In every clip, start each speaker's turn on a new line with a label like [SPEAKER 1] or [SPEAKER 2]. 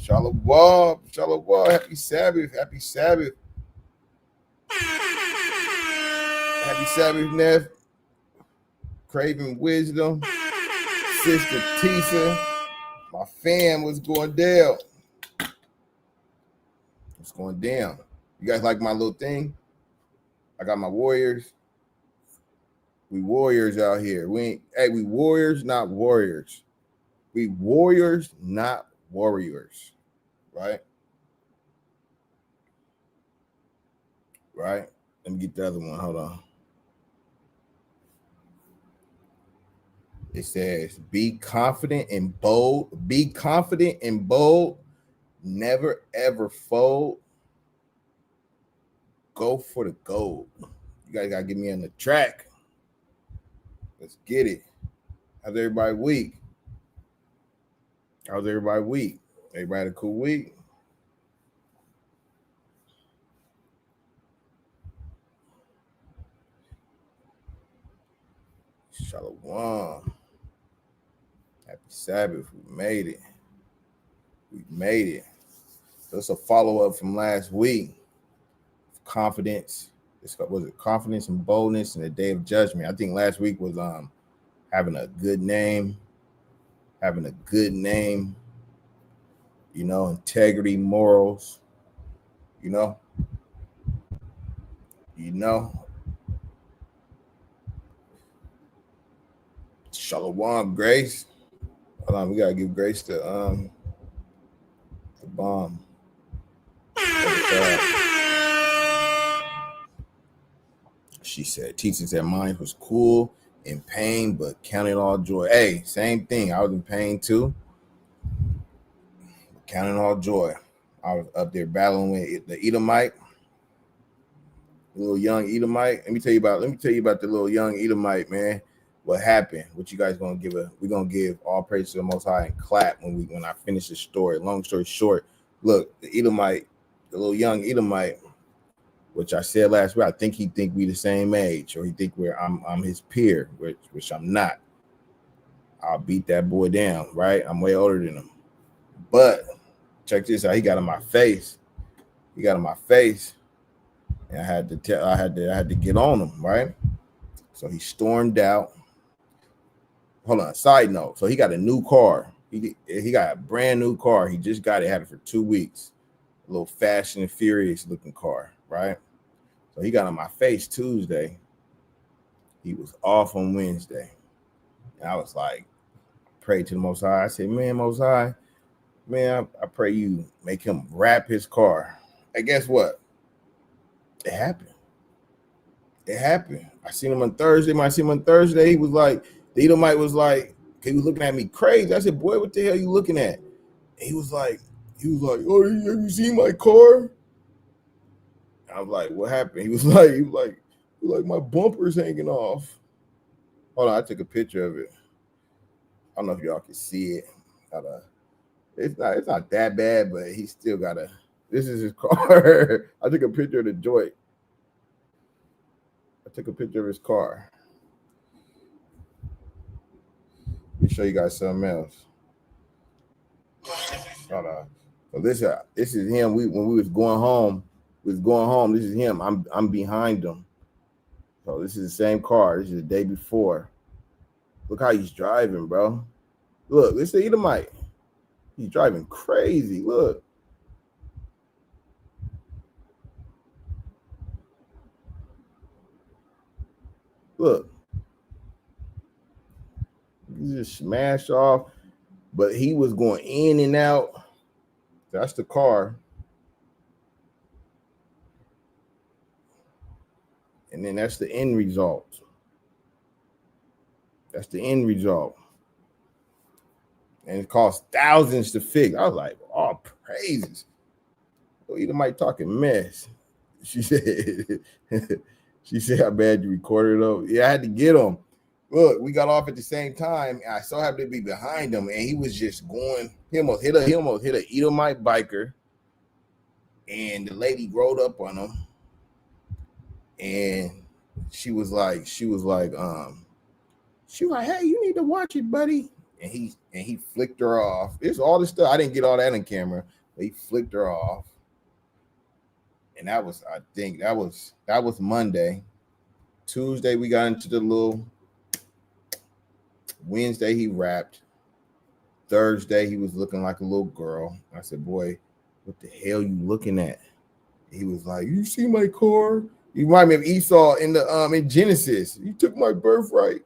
[SPEAKER 1] Shalom, shalom, happy Sabbath, happy Sabbath. Happy Sabbath, Neff. Craving Wisdom. Sister Tisa. My fam, what's going down? What's going down? You guys like my little thing? I got my warriors. We warriors out here. We warriors, not warriors. We warriors, not warriors. Right? Right? Let me get the other one. Hold on. It says, be confident and bold. Be confident and bold. Never, ever fold. Go for the gold. You guys got to get me on the track. Let's get it. How's everybody week? Everybody had a cool week? Shalom. Happy Sabbath. We made it. So it's a follow-up from last week. Confidence. Was it confidence and boldness in the day of judgment? I think last week was having a good name. You know, integrity, morals. You know. Shalom, Grace. Hold on, we gotta give Grace the bomb. She said, teaching said mine was cool, in pain, but counting all joy. Hey, same thing. I was in pain too. Counting all joy. I was up there battling with the Edomite, the little young Edomite. Let me tell you about the little young Edomite, man. What happened? What you guys gonna give? We're gonna give all praise to the Most High and clap when I finish the story. Long story short, look, the Edomite, the little young Edomite, which I said last week, I think he think we the same age, or he think I'm his peer, which I'm not. I'll beat that boy down, right? I'm way older than him. But check this out. He got in my face. And I had to get on him, right? So he stormed out. Hold on, side note. So he got a new car. He got a brand new car. He just got it, had it for 2 weeks. A little Fast and Furious looking car, right? So he got on my face Tuesday. He was off on Wednesday. And I was like, pray to the Most High. I said, man, Most High, man, I pray you make him wrap his car. And guess what? It happened. I seen him on Thursday. When I seen him on Thursday, he was like, the Edomite was like, he was looking at me crazy. I said, boy, what the hell are you looking at? And he was like, oh, have you seen my car? I was like, what happened? He was like, my bumper's hanging off. Hold on, I took a picture of it. I don't know if y'all can see it. It's not that bad, but he still gotta. This is his car. I took a picture of the joint. I took a picture of his car. Let me show you guys something else. Hold on. So this is him. When we was going home. This is him. I'm behind him. So this is the same car. This is the day before. Look how he's driving, bro. Look, this is the Edomite. He's driving crazy. Look. He just smashed off, but he was going in and out. That's the car. And then that's the end result. And it costs thousands to fix. I was like, oh, praises. Well, Edomite talking mess. She said, how bad you recorded though? Yeah, I had to get him. Look, we got off at the same time. And I so happened to be behind him, and he was just going. He almost hit a Edomite biker, and the lady rolled up on him, and she was like, hey, you need to watch it, buddy. he flicked her off. It's all this stuff. I didn't get all that on camera, but he flicked her off. And that was, I think that was Monday. Tuesday we got into the little. Wednesday he rapped. Thursday he was looking like a little girl. I said, "Boy, what the hell you looking at?" He was like, "You see my car? You remind me of Esau in the in Genesis. You took my birthright.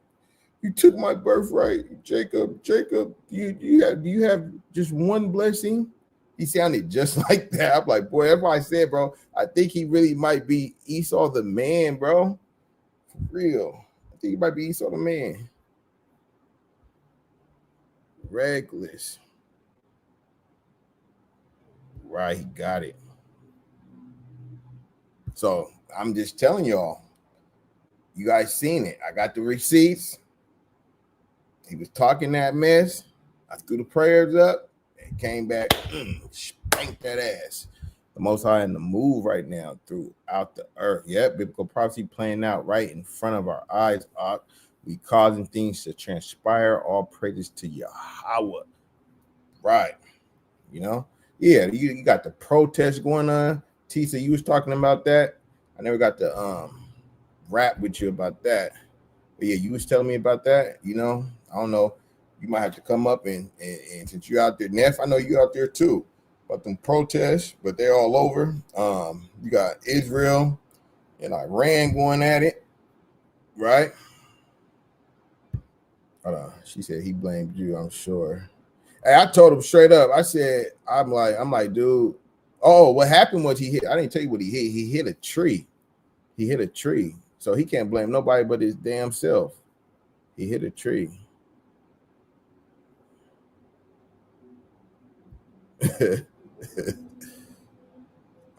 [SPEAKER 1] You took my birthright, Jacob. Jacob, you have just one blessing." He sounded just like that. I'm like, boy, that's why I said, bro, I think he really might be Esau the man, bro. For real. I think he might be Esau the man. Reckless. Right, he got it. So I'm just telling y'all, you guys seen it. I got the receipts. He was talking that mess. I threw the prayers up and came back, spanked that ass. The Most High in the move right now throughout the earth. Yep, biblical prophecy playing out right in front of our eyes. We causing things to transpire. All praises to Yahweh. Right. You know? Yeah, you got the protest going on. Tisa, you was talking about that. I never got to rap with you about that. But yeah, you was telling me about that. You know, I don't know. You might have to come up and since you're out there, Neff, I know you out there too. About them protests, but they're all over. You got Israel and Iran going at it, right? Hold on. She said he blamed you, I'm sure. Hey, I told him straight up. I said, I'm like, dude. Oh, what happened was I didn't tell you what he hit. He hit a tree. He hit a tree. So he can't blame nobody but his damn self. He hit a tree.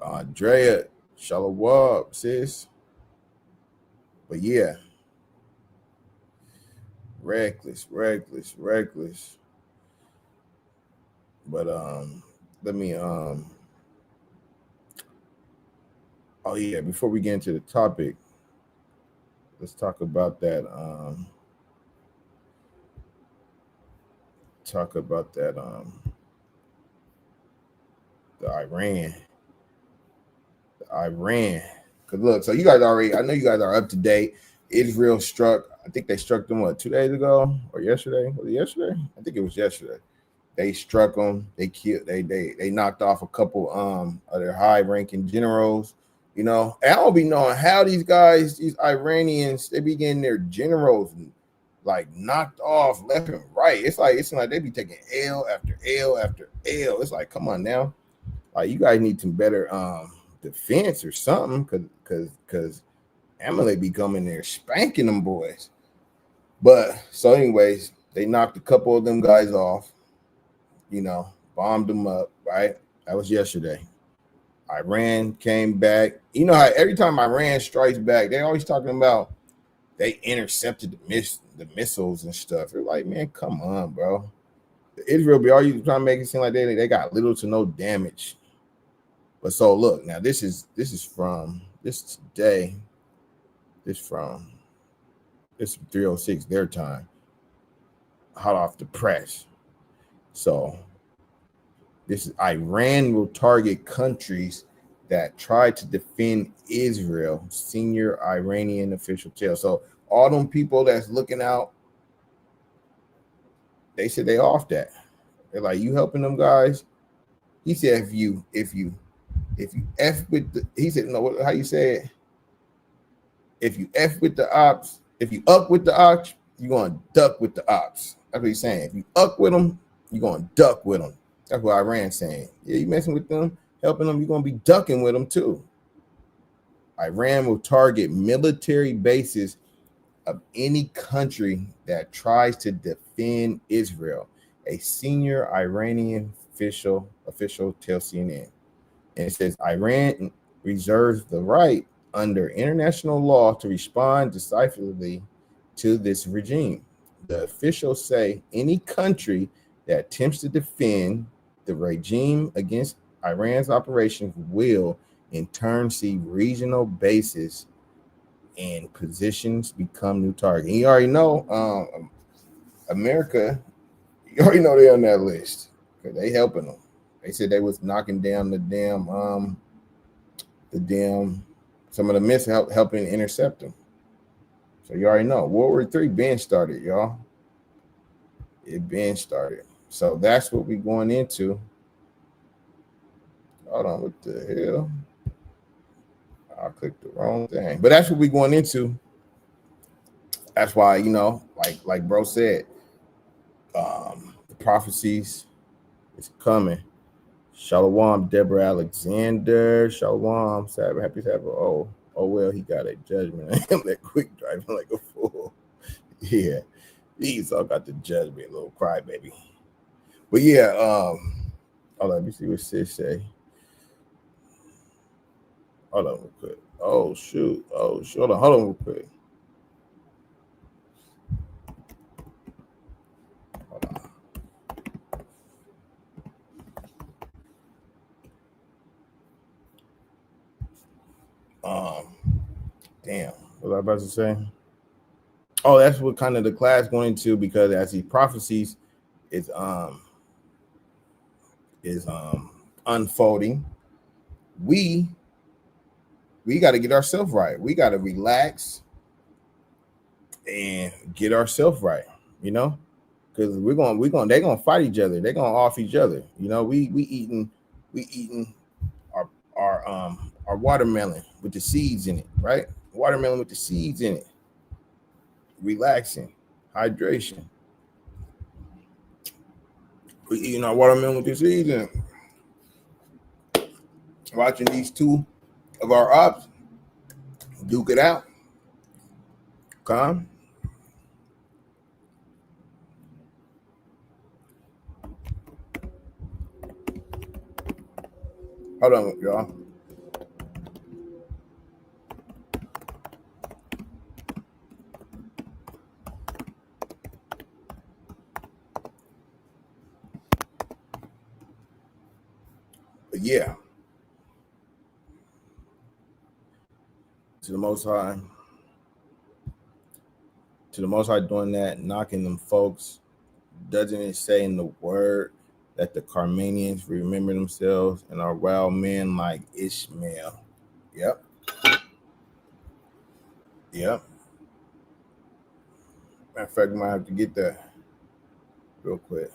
[SPEAKER 1] Andrea, shalom, sis. But yeah, reckless. But let me oh yeah, before we get into the topic, let's talk about that. The Iran. Cause look, so you guys already, I know you guys are up to date. Israel struck, I think they struck them 2 days ago or yesterday? Was it yesterday? I think it was yesterday. They struck them. They killed. They knocked off a couple of their high-ranking generals. You know, and I don't be knowing how these guys, these Iranians, they be getting their generals like knocked off left and right. It's like they be taking L after L after L. It's like, come on now, like you guys need some better defense or something, because Amalek be coming there spanking them boys. But so, anyways, they knocked a couple of them guys off. You know, bombed them up, right? That was yesterday. Iran came back. You know how every time Iran strikes back, they always talking about they intercepted the missiles and stuff. They're like, man, come on, bro. Israel be always trying to make it seem like they got little to no damage. But so look, now this is from this today. This 3:06 their time. Hot off the press. So this is Iran will target countries that try to defend Israel, senior Iranian official tell. So all them people that's looking out, they said they off that. They're like, you helping them guys? He said, if you F with the, he said, no, how you say it? If you F with the ops, if you up with the ops, you're going to duck with the ops. That's what he's saying. If you up with them, you're going to duck with them. That's what Iran's saying. Yeah, you messing with them, helping them, you're going to be ducking with them too. Iran will target military bases of any country that tries to defend Israel, a senior Iranian official tells CNN. And it says Iran reserves the right under international law to respond decisively to this regime. The officials say any country that attempts to defend the regime against Iran's operations will in turn see regional bases and positions become new targets. And you already know America You already know they're on that list because they helping them. They said they was knocking down the damn some of the miss helping intercept them. So you already know World War III been started, y'all. It been started. So that's what we going into. Hold on, what the hell? I clicked the wrong thing. But that's what we going into. That's why, you know, like bro said, the prophecies is coming. Shalom, Deborah Alexander. Shalom, Sabbath, happy Sabbath. Oh well, he got a judgment. That quick driving like a fool. Yeah, Esau got the judgment, little crybaby. But yeah, hold on, let me see what sis say. Hold on real quick. Oh shoot. Hold on real quick. Damn, what was I about to say? Oh, that's what kind of the class going into, because as these prophecies is unfolding, we got to get ourselves right. We got to relax and get ourselves right, you know, because they're gonna fight each other. They're gonna off each other. You know, we eating our watermelon with the seeds in it, right? Watermelon with the seeds in it. Relaxing, hydration. We eating our watermelon with the seeds in it. Watching these two of our ops duke it out. Calm. Hold on, y'all. But yeah, to the Most High, doing that, knocking them folks. Doesn't it say in the word that the Carmanians remember themselves and are wild men like Ishmael? Yep. Matter of fact, we might have to get that real quick.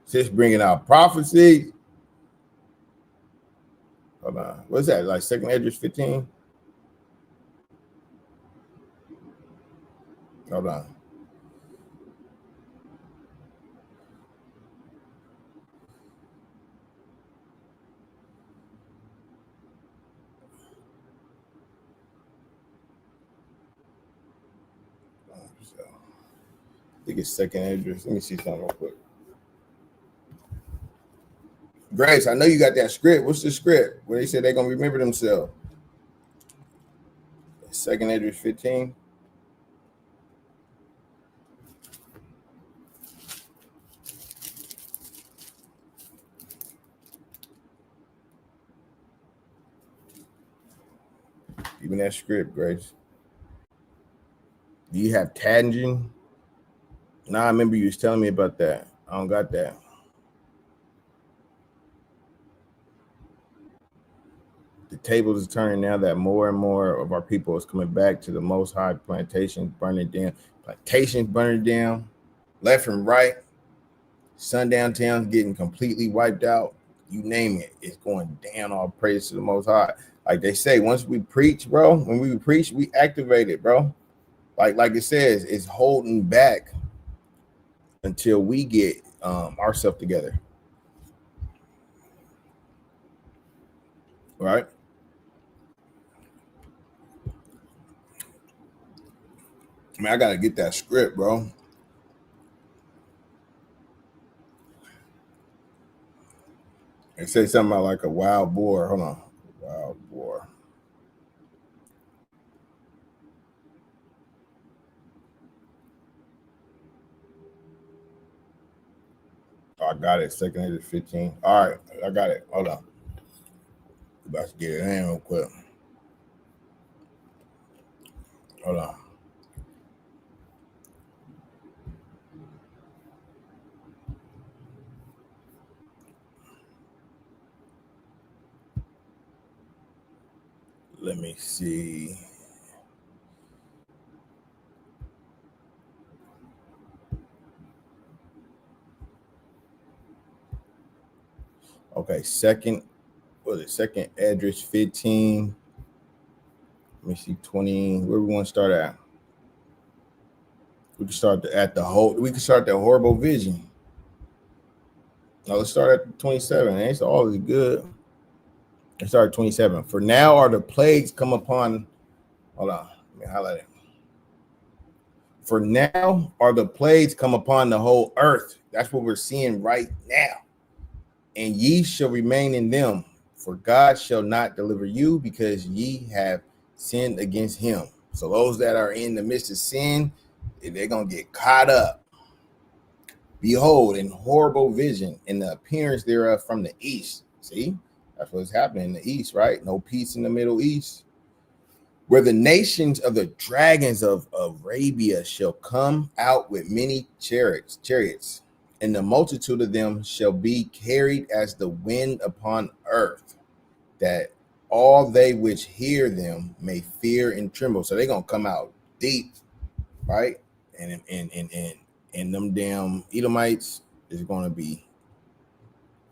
[SPEAKER 1] Sis bringing out prophecy. Hold on. What's that? Like 2nd Esdras 15? Hold on. I think it's 2nd Esdras. Let me see something real quick. Grace, I know you got that script. What's the script where they said they're gonna remember themselves? 2nd Esdras 15. Even that script, Grace. Do you have Tangent? Nah, I remember you was telling me about that. I don't got that. The tables is turning now that more and more of our people is coming back to the Most High. Plantations burning down, left and right. Sundown towns getting completely wiped out. You name it, it's going down. All praise to the Most High. Like they say, once we preach, bro, when we preach, we activate it, bro. Like it says, it's holding back until we get ourselves together. Right? I mean, I gotta get that script, bro. It says something about like a wild boar. Hold on. Wild boar. Oh, I got it. 2nd Esdras 15. All right, I got it. Hold on. About to get it in real quick. Hold on. Let me see. Okay, second, what is it? Second address 15. Let me see, 20. Where we want to start at? We can start at the whole. We can start the horrible vision. Now let's start at 27. It's always good. Let's start at 27. For now are the plagues come upon. Hold on. Let me highlight it. For now are the plagues come upon the whole earth. That's what we're seeing right now. And ye shall remain in them. For God shall not deliver you, because ye have sinned against him. So those that are in the midst of sin, they're going to get caught up. Behold, in horrible vision, in the appearance thereof from the east. See, that's what's happening in the east, right? No peace in the Middle East. Where the nations of the dragons of Arabia shall come out with many chariots, and the multitude of them shall be carried as the wind upon earth, that all they which hear them may fear and tremble. So they're gonna come out deep, right? And them damn Edomites is gonna be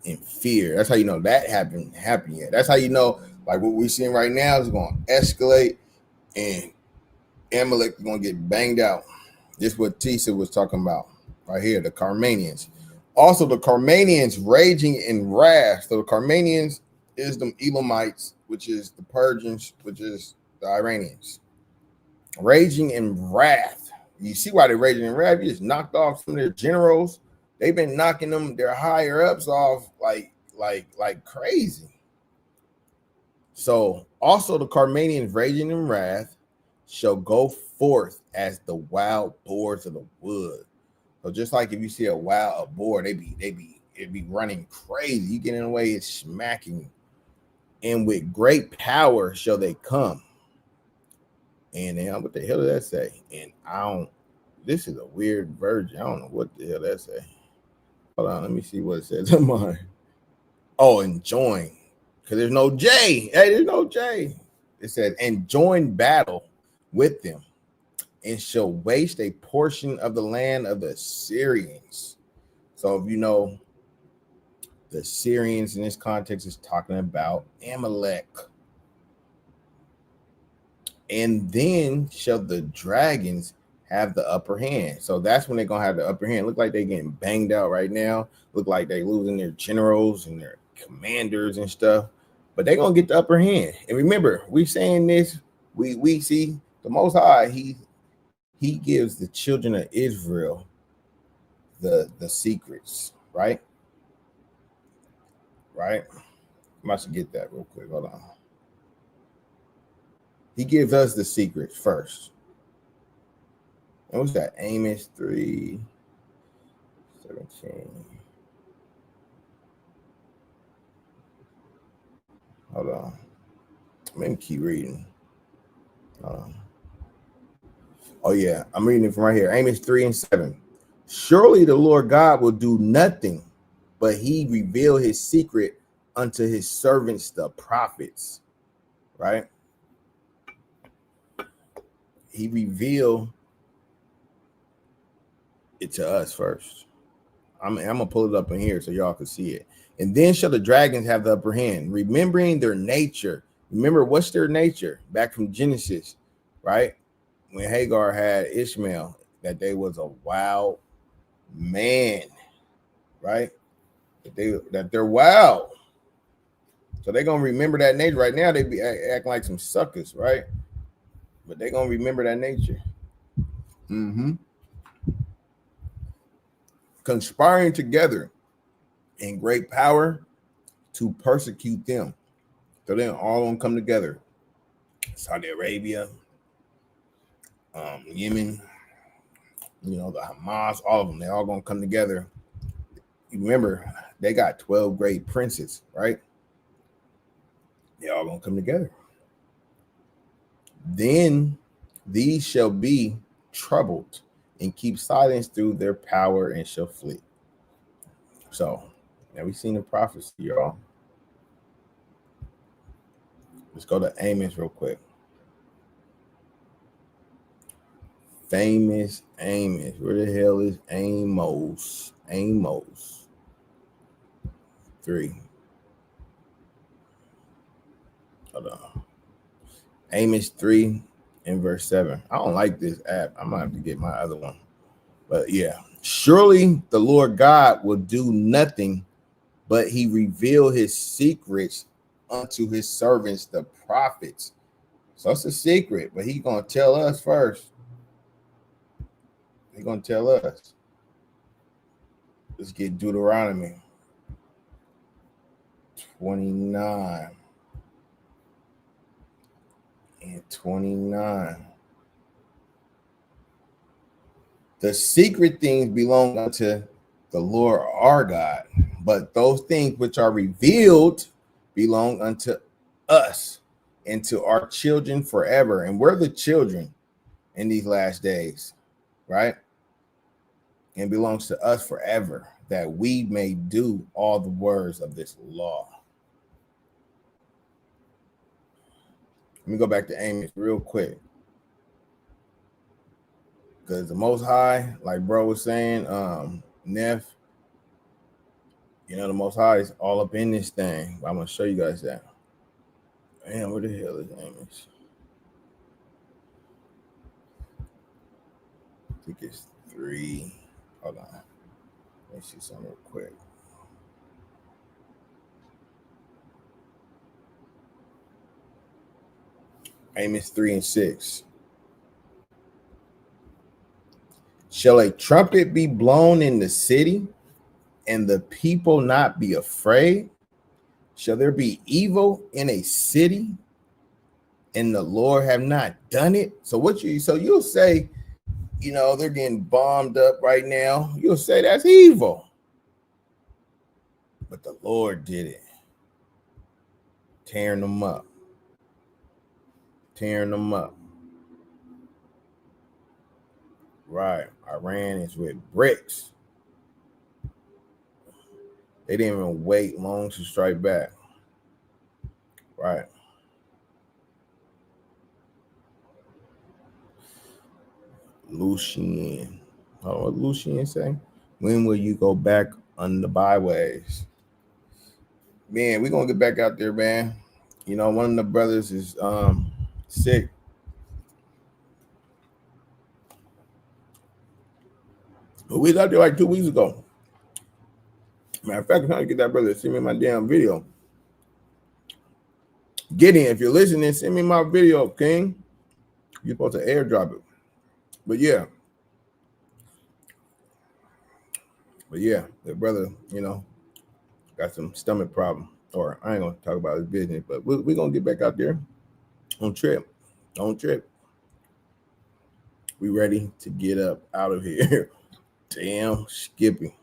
[SPEAKER 1] in fear. That's how you know that happened yet. That's how you know, like what we're seeing right now is going to escalate, and Amalek is going to get banged out. This is what Tisa was talking about right here, the Carmanians. Also, the Carmanians raging in wrath. So the Carmanians is the Elamites, which is the Persians, which is the Iranians. Raging in wrath. You see why they're raging in wrath? You just knocked off some of their generals. They've been knocking them, their higher ups off like crazy. So also the Carmanians raging in wrath shall go forth as the wild boars of the wood. So just like if you see a boar, it'd be running crazy. You get in the way, it's smacking you. And with great power shall they come. And then what the hell did that say? And this is a weird version. I don't know what the hell that say. Hold on, let me see what it says on mine. Oh, and join. Because there's no J. Hey, there's no J. It says, and join battle with them, and shall waste a portion of the land of the Syrians. So if you know, the Syrians in this context is talking about Amalek. And then shall the dragons have the upper hand. So that's when they're going to have the upper hand. Look like they're getting banged out right now. Look like they're losing their generals and their commanders and stuff. But they're going to get the upper hand. And remember, we're saying this. We see the Most High, he gives the children of Israel the secrets, right? Right? I must get that real quick. Hold on. He gives us the secrets first. And what's that? Amos 3:17. Hold on. Let me keep reading. Oh, yeah. I'm reading it from right here. Amos 3:7. Surely the Lord God will do nothing, but he reveal his secret unto his servants, the prophets. Right? He revealed it to us first. I'm gonna pull it up in here so y'all can see it. And then shall the dragons have the upper hand, remembering their nature. Remember, what's their nature? Back from Genesis, right? When Hagar had Ishmael, that they was a wild man, right? That they're wild. So they're gonna remember that nature. Right now, they be acting like some suckers, right? But they're gonna remember that nature. Conspiring together in great power to persecute them. So they're all gonna come together. Saudi Arabia, Yemen, the Hamas, all of them, they're all gonna come together. You remember, they got 12 great princes, right? They're all gonna come together. Then these shall be troubled and keep silence through their power and shall flee. So now we've seen the prophecy, y'all. Let's go to Amos real quick. Famous Amos. Where the hell is Amos? Amos 3. Hold on. Amos 3 and verse 7. I don't like this app. I might have to get my other one. But yeah. Surely the Lord God will do nothing, but he revealed his secrets unto his servants, the prophets. So it's a secret, but he's going to tell us first. He's going to tell us. Let's get Deuteronomy 29 and 29. The secret things belong unto the Lord our God, but those things which are revealed belong unto us and to our children forever. And we're the children in these last days, right? And belongs to us forever, that we may do all the words of this law. Let me go back to Amos real quick. Because the Most High, like bro was saying, Neff, the Most High is all up in this thing. I'm going to show you guys that. Man, where the hell is Amos? I think it's 3. Hold on. Let me see something real quick. Amos 3 and 6. Shall a trumpet be blown in the city, and the people not be afraid? Shall there be evil in a city, and the Lord have not done it? So you'll say, they're getting bombed up right now. You'll say that's evil. But the Lord did it. Tearing them up. Right. Iran is with bricks. They didn't even wait long to strike back. Right. Lucian. Oh, what Lucian say? When will you go back on the byways? Man, we're gonna get back out there, man. One of the brothers is sick. But we was out there like 2 weeks ago. Matter of fact, I'm trying to get that brother to send me my damn video. Get in. If you're listening, send me my video, King. You're supposed to airdrop it. But yeah, the brother, got some stomach problem. Or I ain't gonna talk about his business, but we're gonna get back out there on trip. We ready to get up out of here. Damn Skippy.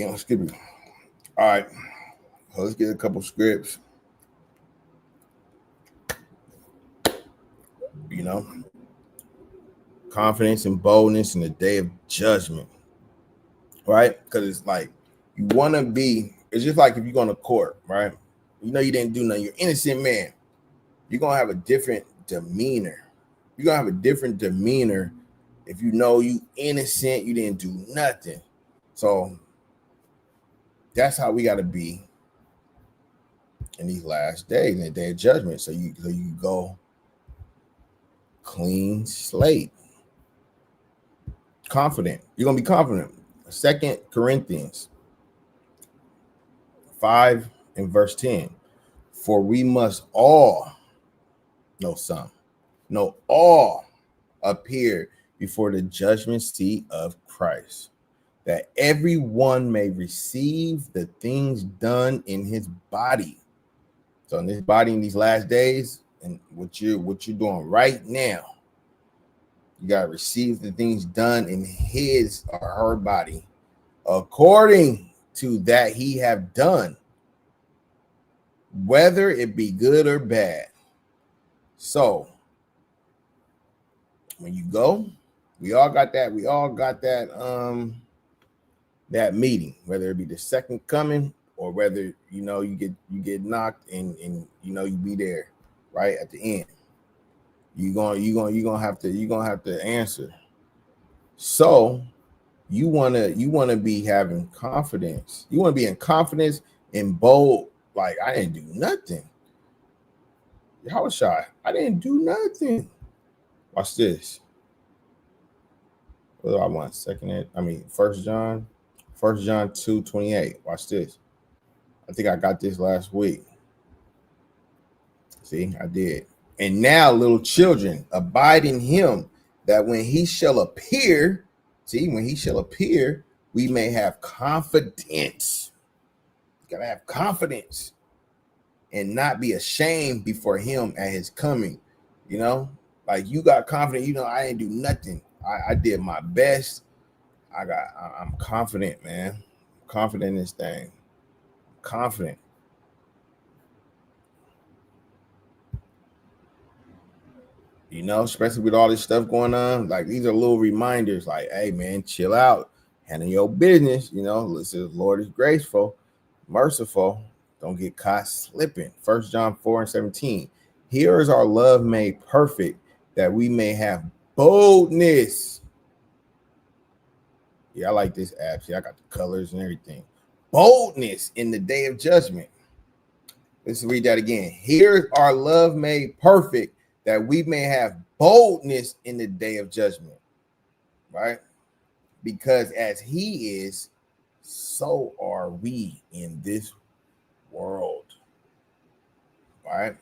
[SPEAKER 1] All right, so let's get a couple scripts. Confidence and boldness in the day of judgment, right? Because it's like you want to be. It's just like if you're going to court, right? You didn't do nothing. You're an innocent man. You're gonna have a different demeanor. If you innocent, you didn't do nothing. So that's how we got to be in these last days, in the day of judgment. So you go clean slate, confident. You're gonna be confident. 2 Corinthians 5 and verse 10. For we must all, all appear before the judgment seat of Christ, that everyone may receive the things done in his body. So in this body, in these last days, and what you're doing right now, you gotta receive the things done in his or her body, according to that he have done, whether it be good or bad. So when you go, we all got that that meeting, whether it be the second coming or or whether you get knocked and you be there right at the end. You're gonna have to answer. So you wanna be having confidence. You want to be in confidence and bold. Like, I didn't do nothing. How was shy? I didn't do nothing. Watch this. What do I want? First John 2:28. Watch this. I think I got this last week. See, I did. And now, little children, abide in him, that when he shall appear, we may have confidence. You gotta have confidence and not be ashamed before him at his coming. Like, you got confidence. I didn't do nothing. I did my best. I'm confident, man. I'm confident in this thing. Confident. Especially with all this stuff going on. Like, these are little reminders. Like, hey, man, chill out. Handle your business. Listen, the Lord is graceful, merciful. Don't get caught slipping. 1 John 4:17. Here is our love made perfect, that we may have boldness. Yeah, I like this app. See, I got the colors and everything. Boldness in the day of judgment. Let's read that again. Here's our love made perfect, that we may have boldness in the day of judgment. Right? Because as he is, so are we in this world. Right?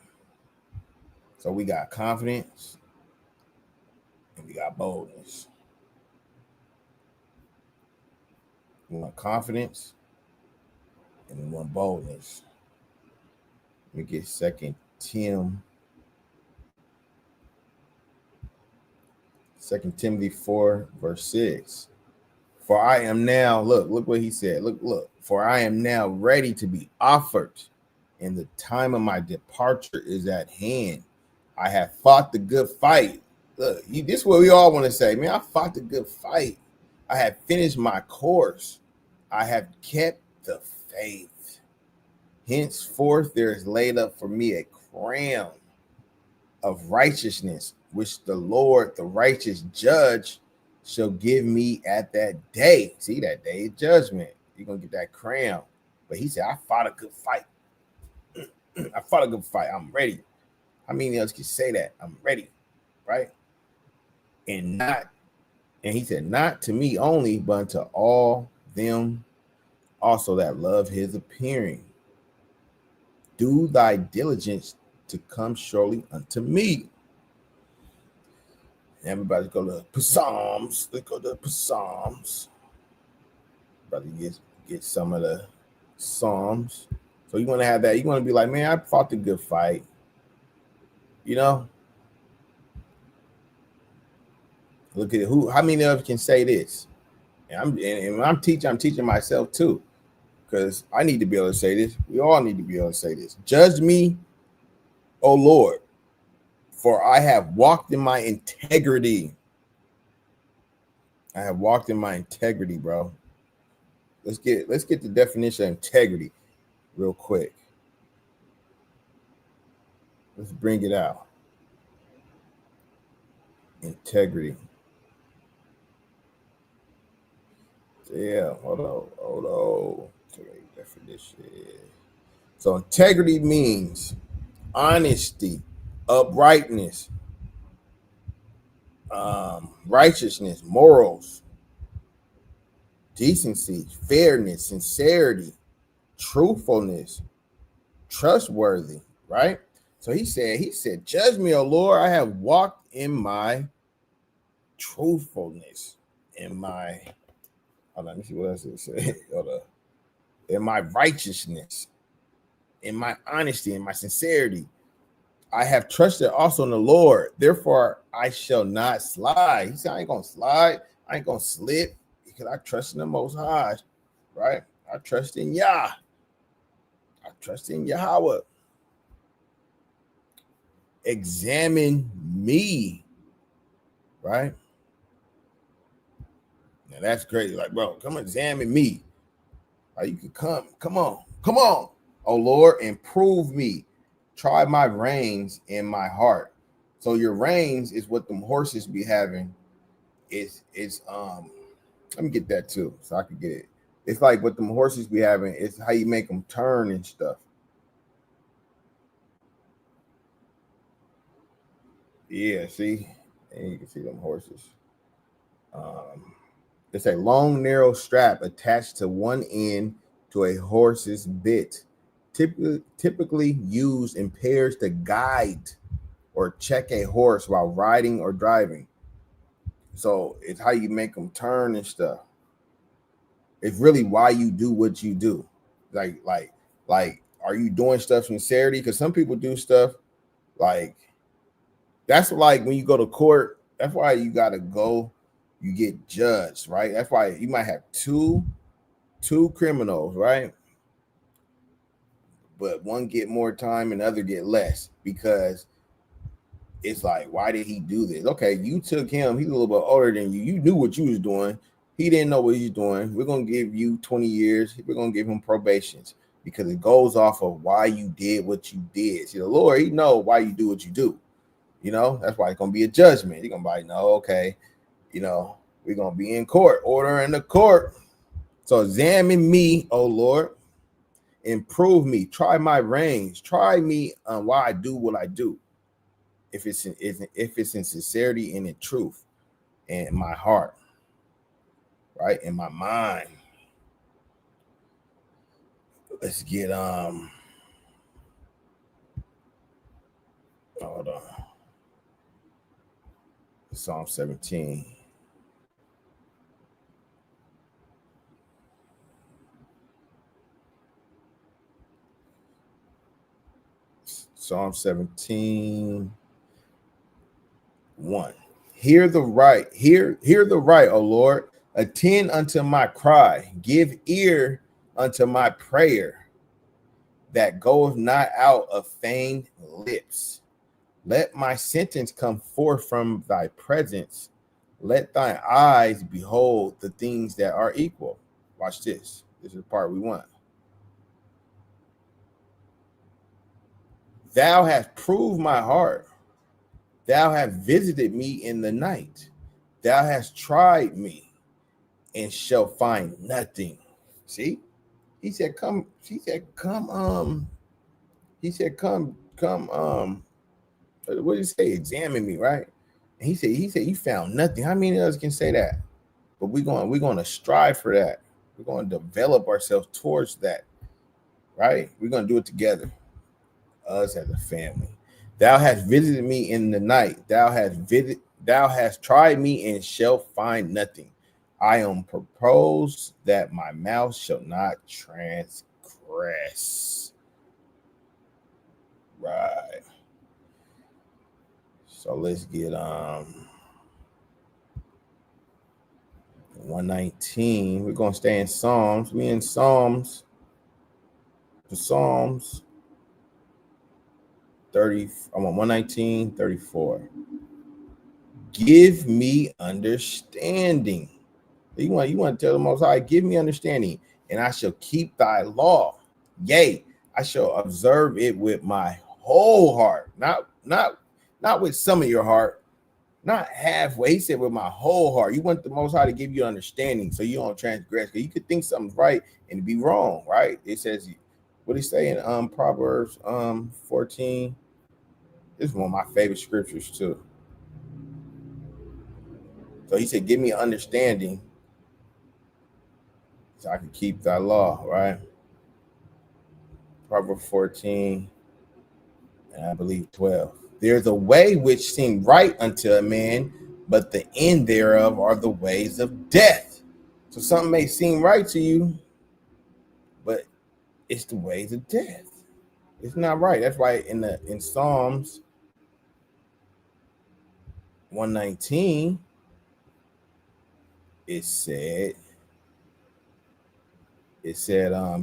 [SPEAKER 1] So we got confidence and we got boldness. We want confidence and we want boldness. Let me get 2 Timothy 4:6. For I am now, look what he said. Look. For I am now ready to be offered, and the time of my departure is at hand. I have fought the good fight. Look, this is what we all want to say, man. I fought the good fight. I have finished my course. I have kept the faith. Henceforth, there is laid up for me a crown of righteousness, which the Lord, the righteous judge, shall give me at that day. See, that day of judgment. You're going to get that crown. But he said, I fought a good fight. I fought a good fight. I'm ready. How many else can say that? I'm ready. Right? And he said, not to me only, but to all them also that love his appearing. Do thy diligence to come surely unto me. Everybody go to Psalms. Let's go to Psalms. About to get some of the Psalms. So you want to have that. You want to be like, man, I fought the good fight. Look at it. How many of you can say this? And when I'm teaching myself too, because I need to be able to say this. We all need to be able to say this. Judge me, O Lord, for I have walked in my integrity. I have walked in my integrity, bro. Let's get the definition of integrity real quick. Let's bring it out. Integrity. Yeah, hold on. Definition. So integrity means honesty, uprightness, righteousness, morals, decency, fairness, sincerity, truthfulness, trustworthy, right? So he said, judge me, O Lord, I have walked in my truthfulness, in my, hold on, let me see what else it said. Hold on. In my righteousness, in my honesty, in my sincerity. I have trusted also in the Lord, therefore I shall not slide. He said, I ain't gonna slide, I ain't gonna slip, because I trust in the Most High, right? I trust in Yah. I trust in Yahweh. Examine me, right? Now that's crazy. Like, bro, come examine me. Like, you can come Come on, oh Lord, and prove me. Try my reins in my heart. So your reins is what them horses be having. It's let me get that too, so I can get it. It's like what them horses be having. It's how you make them turn and stuff. Yeah, see, and you can see them horses. Um, it's a long, narrow strap attached to one end to a horse's bit, typically used in pairs to guide or check a horse while riding or driving. So it's how you make them turn and stuff. It's really why you do what you do. Like, are you doing stuff sincerity? Because some people do stuff like that's like when you go to court. That's why you gotta go. You get judged, right? That's why you might have two criminals, right? But one get more time and the other get less because it's like, why did he do this? Okay, you took him. He's a little bit older than you. You knew what you was doing. He didn't know what he's doing. We're gonna give you 20 years. We're gonna give him probations because it goes off of why you did what you did. See, the Lord, he know why you do what you do. You know, that's why it's gonna be a judgment. He's gonna be like, no, okay, you know, we're gonna be in court, order in the court. So examine me, oh Lord, and prove me. Try my reins. Try me on why I do what I do. If it's in sincerity and in truth and in my heart, right? In my mind. Let's get hold on. Psalm 17. Psalm 17. 1. Hear the right, hear the right, O Lord. Attend unto my cry. Give ear unto my prayer that goeth not out of feigned lips. Let my sentence come forth from thy presence. Let thine eyes behold the things that are equal. Watch this. This is the part we want. Thou hast proved my heart. Thou hast visited me in the night. Thou hast tried me and shall find nothing. See? He said, come, he said, come, he said, come, what did he say? Examine me, right? And he said, you found nothing. How many of us can say that? But we're going to strive for that. We're going to develop ourselves towards that, right? We're going to do it together, us as a family. Thou hast visited me in the night. Thou hast tried me and shall find nothing. I am proposed that my mouth shall not transgress. Right. So let's get 119. We're gonna stay in Psalms. We in Psalms. The Psalms 30. I'm on 119, 34. Give me understanding. You want to tell the Most High, give me understanding, and I shall keep thy law. Yea, I shall observe it with my whole heart, not with some of your heart, not halfway. He said with my whole heart. You want the Most High to give you understanding, so you don't transgress. Because you could think something's right and be wrong, right? It says, what did he say in Proverbs 14? This is one of my favorite scriptures too. So he said, give me understanding so I can keep thy law, right? Proverbs 14, and I believe 12. There's a way which seemed right unto a man, but the end thereof are the ways of death. So something may seem right to you, but it's the ways of death. It's not right. That's why in Psalms 119, it said,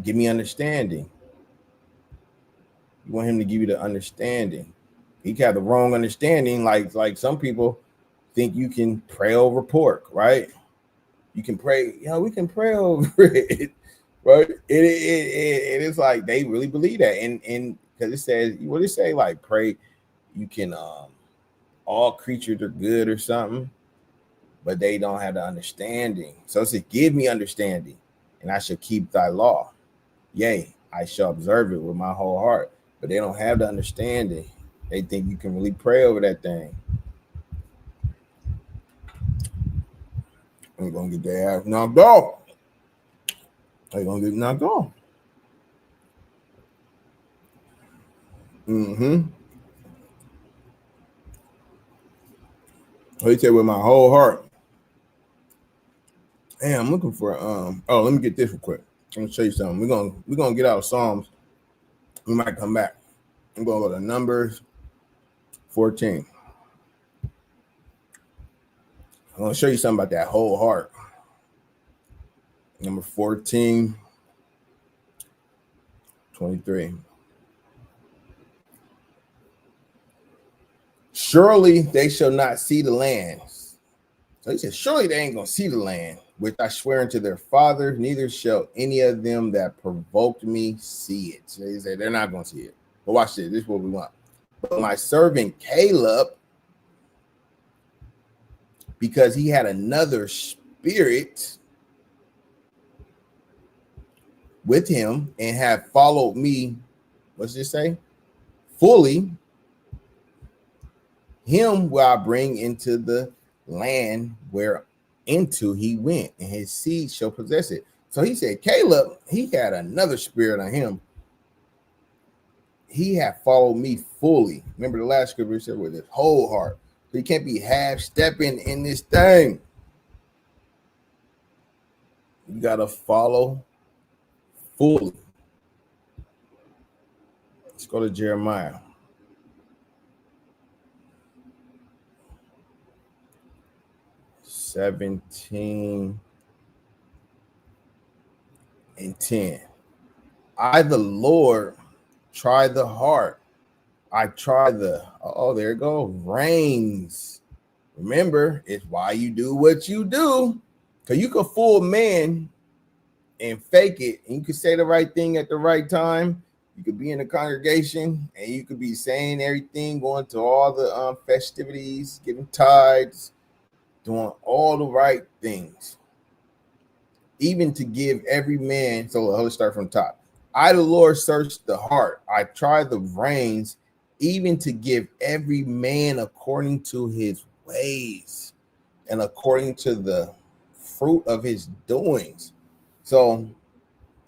[SPEAKER 1] give me understanding. You want him to give you the understanding. He got the wrong understanding. Like some people think you can pray over pork, right? You can pray, we can pray over it. Right? It is like they really believe that, and because it says, what it say, like pray, you can all creatures are good or something, but they don't have the understanding. So it says, give me understanding, and I shall keep thy law. Yea, I shall observe it with my whole heart. But they don't have the understanding. They think you can really pray over that thing. I'm gonna get their ass knocked off. They're gonna get knocked off. Mm-hmm. He said with my whole heart. Hey, I'm looking for oh, let me get this real quick. I'm gonna show you something. We're gonna get out of Psalms. We might come back. I'm gonna go to Numbers 14. I'm gonna show you something about that whole heart. Number 14, 23. Surely they shall not see the land. So he said, surely they ain't gonna see the land, which I swear unto their fathers, neither shall any of them that provoked me see it. So he said, they're not gonna see it. But watch this. This is what we want. But my servant Caleb, because he had another spirit with him and have followed me, what's this say? Fully, him will I bring into the land where into he went, and his seed shall possess it. So he said, Caleb, he had another spirit on him. He had followed me fully. Remember the last scripture said with his whole heart. So he can't be half stepping in this thing. You gotta follow fully. Let's go to Jeremiah. (17 and 10). I, the Lord, try the heart. I try the, oh, there it goes, reins. Remember, it's why you do what you do. Because you can fool man and fake it, and you can say the right thing at the right time. You could be in the congregation, and you could be saying everything, going to all the festivities, giving tithes, doing all the right things. Even to give every man, so let's start from top. I, the Lord, search the heart. I try the reins, even to give every man according to his ways and according to the fruit of his doings. So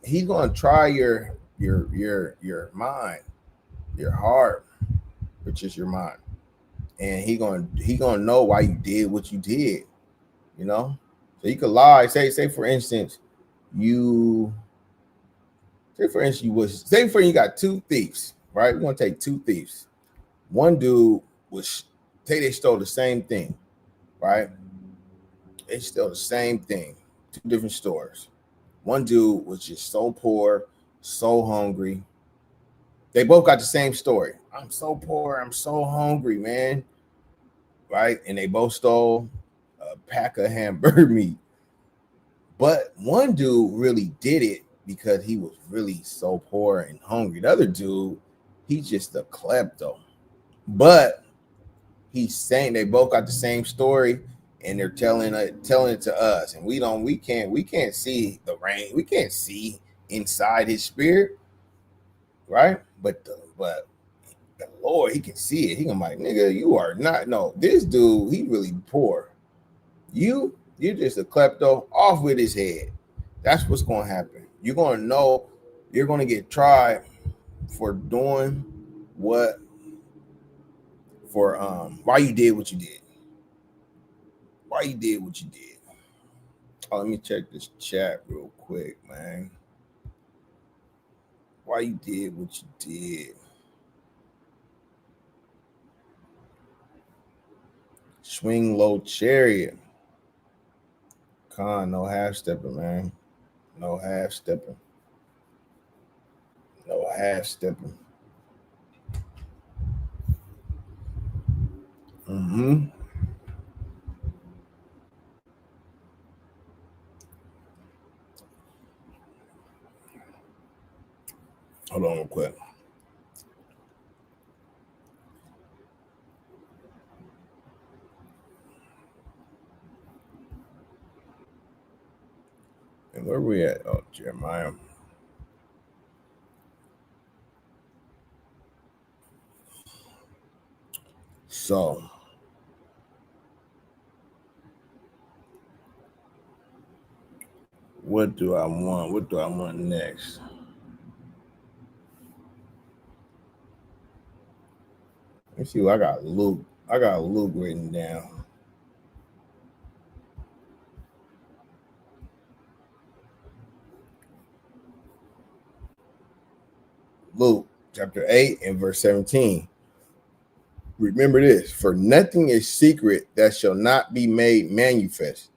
[SPEAKER 1] he's going to try your mind, your heart, which is your mind, and he going to know why you did what you did. You know, so you could lie. Say for instance, you got two thieves, right? We're gonna take two thieves. One dude was say they stole the same thing, right? They stole the same thing, two different stores. One dude was just so poor, so hungry. They both got the same story. I'm so poor, I'm so hungry, man. Right? And they both stole a pack of hamburger meat. But one dude really did it because he was really so poor and hungry. The other dude, he's just a klepto. But he's saying they both got the same story, and they're telling it to us, and we can't see the rain. We can't see inside his spirit, right? But the Lord, he can see it. He can like, nigga, you are not. No, this dude, he really poor. You're just a klepto. Off with his head. That's what's going to happen. You're going to know. You're going to get tried for doing what, for why you did what you did. Why you did what you did. Oh, let me check this chat real quick, man. Why you did what you did. Swing low chariot. Con, no half stepping, man. No half stepping. No half stepping. Mm-hmm. Hold on real quick. And where we at? Oh, Jeremiah. So what do I want? What do I want next? Let me see what I got. Luke. I got Luke written down. Luke chapter 8 and verse 17. Remember this: for nothing is secret that shall not be made manifest,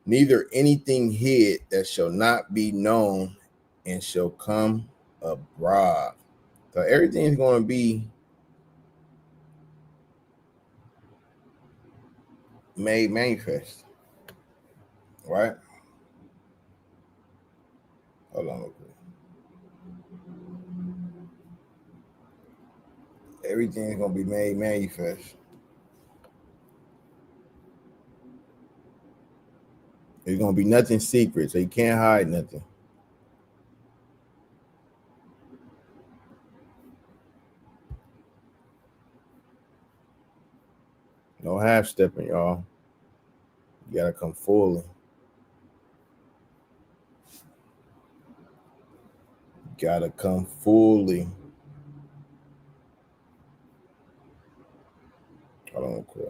[SPEAKER 1] neither anything hid that shall not be known and shall come abroad. So everything's going to be made manifest, right? Hold on. Everything's going to be made manifest. There's going to be nothing secret, so you can't hide nothing. No half stepping, y'all. You got to come fully. You got to come fully. Hold on, quick.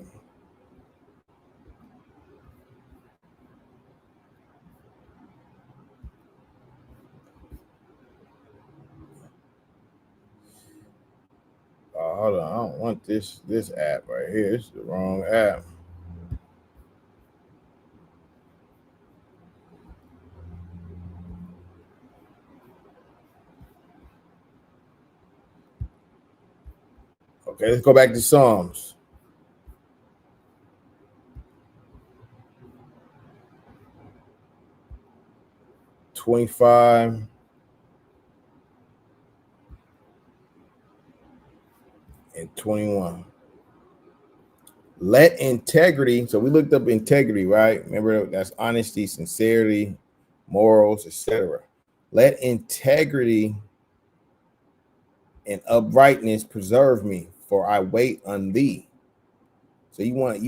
[SPEAKER 1] Hold on. I don't want this app right here. It's the wrong app. Okay, let's go back to Psalms. '25 and 21. Let integrity. So we looked up integrity, right? Remember, that's honesty, sincerity, morals, etc. Let integrity and uprightness preserve me, for I wait on thee. So you want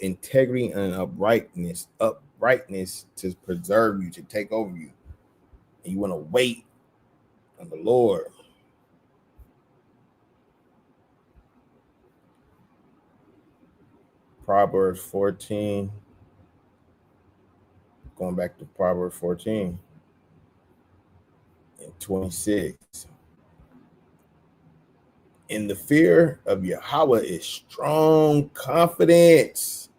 [SPEAKER 1] integrity and uprightness to preserve you, to take over you. And you want to wait on the Lord. Proverbs 14. Going back to Proverbs 14 and 26. In the fear of Yahweh is strong confidence.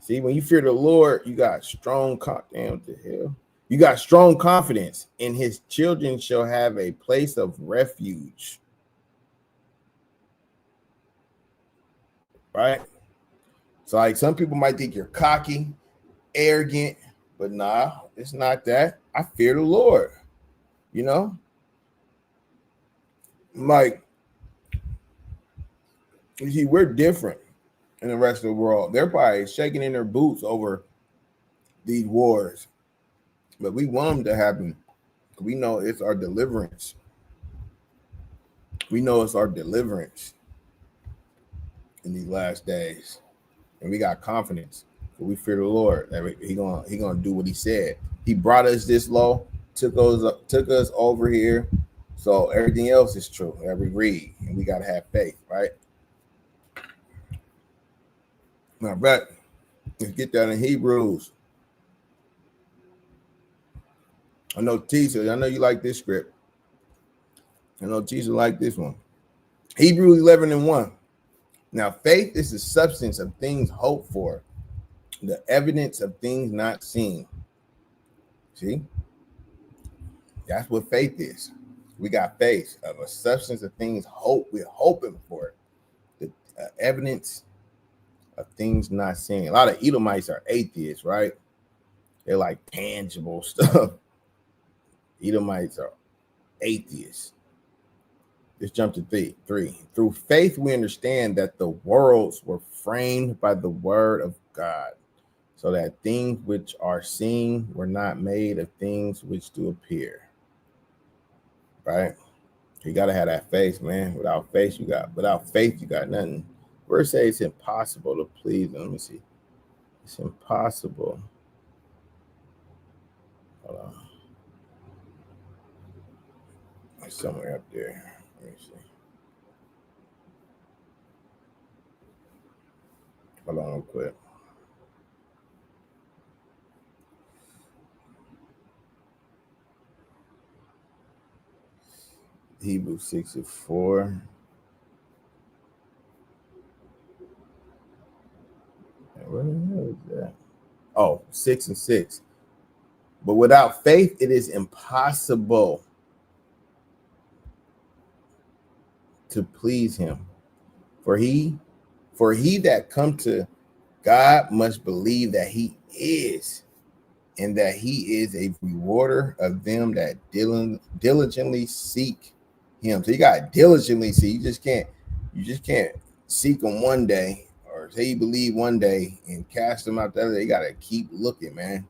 [SPEAKER 1] See, when you fear the Lord, you got strong damn, what the hell? You got strong confidence, and his children shall have a place of refuge. Right? So, like, some people might think you're cocky, arrogant, but nah, it's not that. I fear the Lord. You know? Like, you see, we're different in the rest of the world. They're probably shaking in their boots over these wars, but we want them to happen. We know it's our deliverance. We know it's our deliverance in these last days, and we got confidence. We fear the Lord. He gonna do what he said. He brought us this low, took us over here, so everything else is true that we read, and we gotta have faith, right? Now, but let's get that in Hebrews. I know Teaser. I know you like this script. I know Teaser like this one. Hebrews 11 and 1. Now, faith is the substance of things hoped for, the evidence of things not seen. See? That's what faith is. We got faith of a substance of things we're hoping for, the evidence of things not seen. A lot of Edomites are atheists, right? They're like tangible stuff. Edomites are atheists. Let's jump to three. Through faith, we understand that the worlds were framed by the word of God, so that things which are seen were not made of things which do appear. Right? You gotta have that faith, man. Without faith, you got nothing. Verse say it's impossible to please them. Let me see. It's impossible. Hold on. It's somewhere up there. Let me see. Hold on real quick. Hebrews 6:4. Where the hell is that? Oh, 6:6. But without faith, it is impossible to please him. For he that come to God must believe that he is, and that he is a rewarder of them that diligently seek him. So you got to diligently see. You just can't seek him one day, or say you believe one day and cast them out the other day. You got to keep looking, man.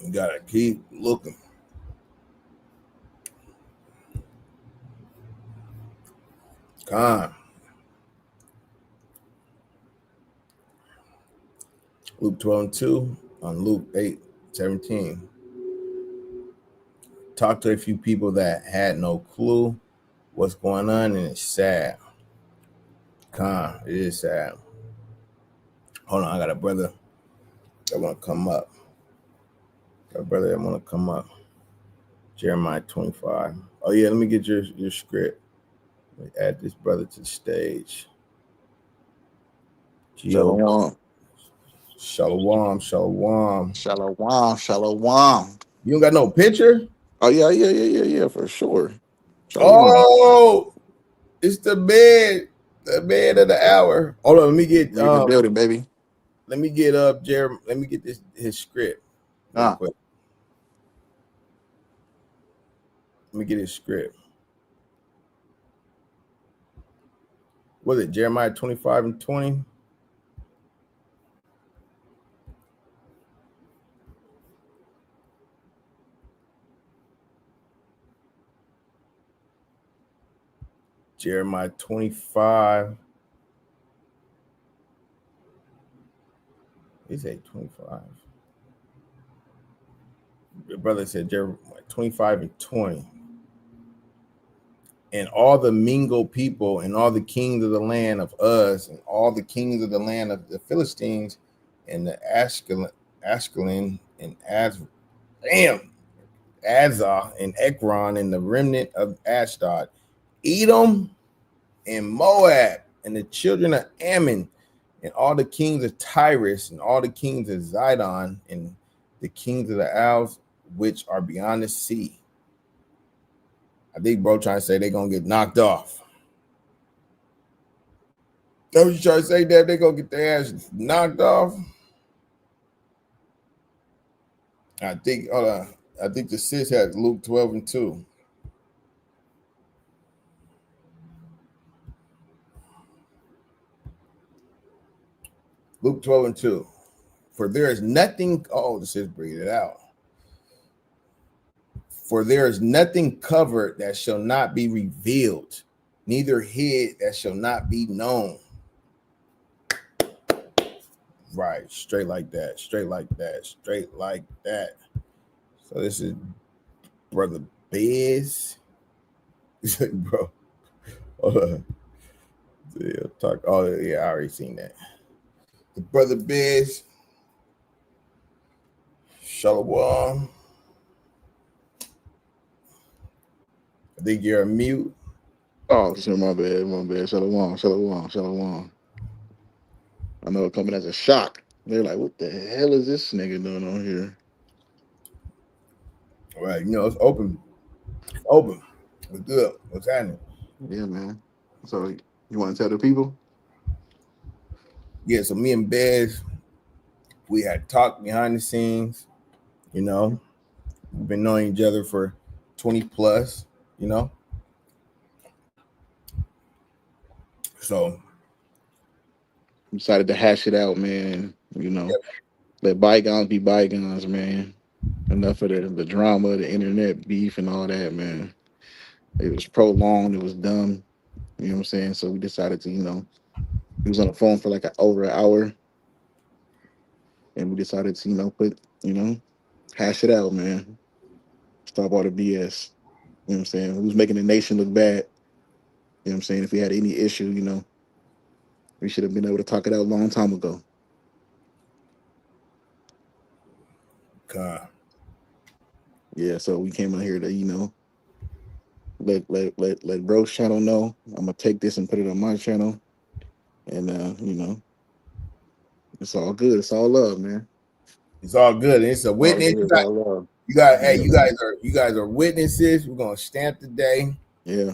[SPEAKER 1] You got to keep looking. Come. Luke 12:2 on Luke 8:17. Talk to a few people that had no clue what's going on, and it's sad. It is sad. Hold on, I got a brother that want to come up. Jeremiah 25. Oh yeah, let me get your script. Let me add this brother to the stage.
[SPEAKER 2] Shalom.
[SPEAKER 1] Shalom.
[SPEAKER 2] Shalom.
[SPEAKER 1] You don't got no picture?
[SPEAKER 2] Oh, yeah, for sure. Shalom.
[SPEAKER 1] Oh, it's the man of the hour. Hold on, let me get
[SPEAKER 2] You in the building, baby.
[SPEAKER 1] let me get up Jeremy. Let me get his script real quick. Let me get his script. Was it Jeremiah 25:20? Jeremiah 25. He said 25. Your brother said Jeremiah 25:20. And all the mingled people and all the kings of the land of Uz and all the kings of the land of the Philistines and the Ashkelon and Azah and Ekron and the remnant of Ashdod, Edom and Moab and the children of Ammon and all the kings of Tyrus and all the kings of Zidon and the kings of the isles which are beyond the sea. I think bro trying to say they're gonna get knocked off. That what you trying to say, that they're gonna get their ass knocked off? I think I think the sis had Luke 12:2. Luke 12:2. For there is nothing, the sis breathe it out. For there is nothing covered that shall not be revealed, neither hid that shall not be known. Right, straight like that. So this is Brother Biz. Bro. Talk. Oh, yeah, I already seen that. The Brother Biz. Shalom. I think you're a mute.
[SPEAKER 2] Oh, my bad. Shalom. I know it coming as a shock. They're like, what the hell is this nigga doing on here?
[SPEAKER 1] All right, it's open. We're good. What's happening?
[SPEAKER 2] Yeah, man. So you want to tell the people?
[SPEAKER 1] Yeah, so me and Bez, we had talked behind the scenes, We've been knowing each other for 20 plus, you know. So
[SPEAKER 2] Decided to hash it out, man. Let bygones be bygones, man. Enough of the drama, the internet beef, and all that, man. It was prolonged. It was dumb. You know what I'm saying? So we decided to, he was on the phone for like over an hour, and we decided to, hash it out, man. Stop all the BS. You know what I'm saying? Who's making the nation look bad? You know what I'm saying? If we had any issue, we should have been able to talk it out a long time ago.
[SPEAKER 1] God.
[SPEAKER 2] Yeah, so we came out here to, let bro's channel know. I'm gonna take this and put it on my channel. And it's all good. It's all love, man.
[SPEAKER 1] It's all good. It's a
[SPEAKER 2] All
[SPEAKER 1] witness.
[SPEAKER 2] good. It's all love.
[SPEAKER 1] Hey, you guys are witnesses. We're gonna stamp the day.
[SPEAKER 2] Yeah.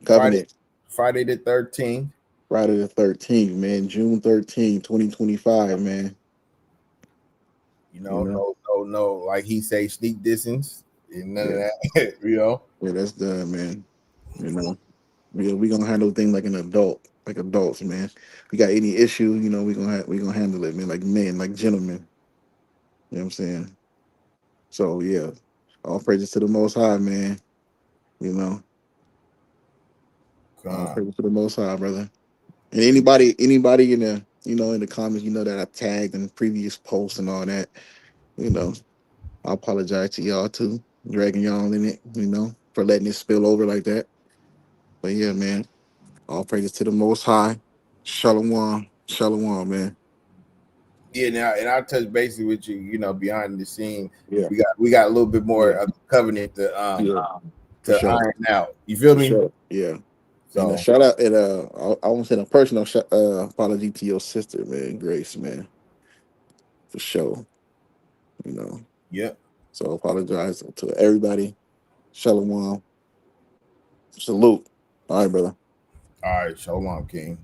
[SPEAKER 1] Friday,
[SPEAKER 2] Covenant.
[SPEAKER 1] Friday the 13th.
[SPEAKER 2] Friday the 13th, man. June 13th, 2025, man.
[SPEAKER 1] You know, no, like he say, sneak distance and none of that.
[SPEAKER 2] Yeah, that's done, man. You know, we gonna handle things like an adult, like adults, man. We got any issue, we gonna handle it, man, like men, like gentlemen. You know what I'm saying? So yeah, all praises to the Most High, man. You know, all praises to the Most High, brother. And anybody in the in the comments, that I tagged in previous posts and all that, you know, I apologize to y'all too, dragging y'all in it, for letting it spill over like that. But yeah, man, all praises to the Most High. Shalom, shalom, man.
[SPEAKER 1] Yeah, now and I'll touch basically with you, behind the scene.
[SPEAKER 2] Yeah,
[SPEAKER 1] We got a little bit more of the covenant to
[SPEAKER 2] for sure,
[SPEAKER 1] iron out. You feel
[SPEAKER 2] for
[SPEAKER 1] me?
[SPEAKER 2] sure. Yeah. And a
[SPEAKER 1] So
[SPEAKER 2] shout out, and I want to send a personal apology to your sister, man, Grace, man, for sure. You know,
[SPEAKER 1] yeah.
[SPEAKER 2] so apologize to everybody. Shalom, salute. All right, brother.
[SPEAKER 1] All right, shalom, King.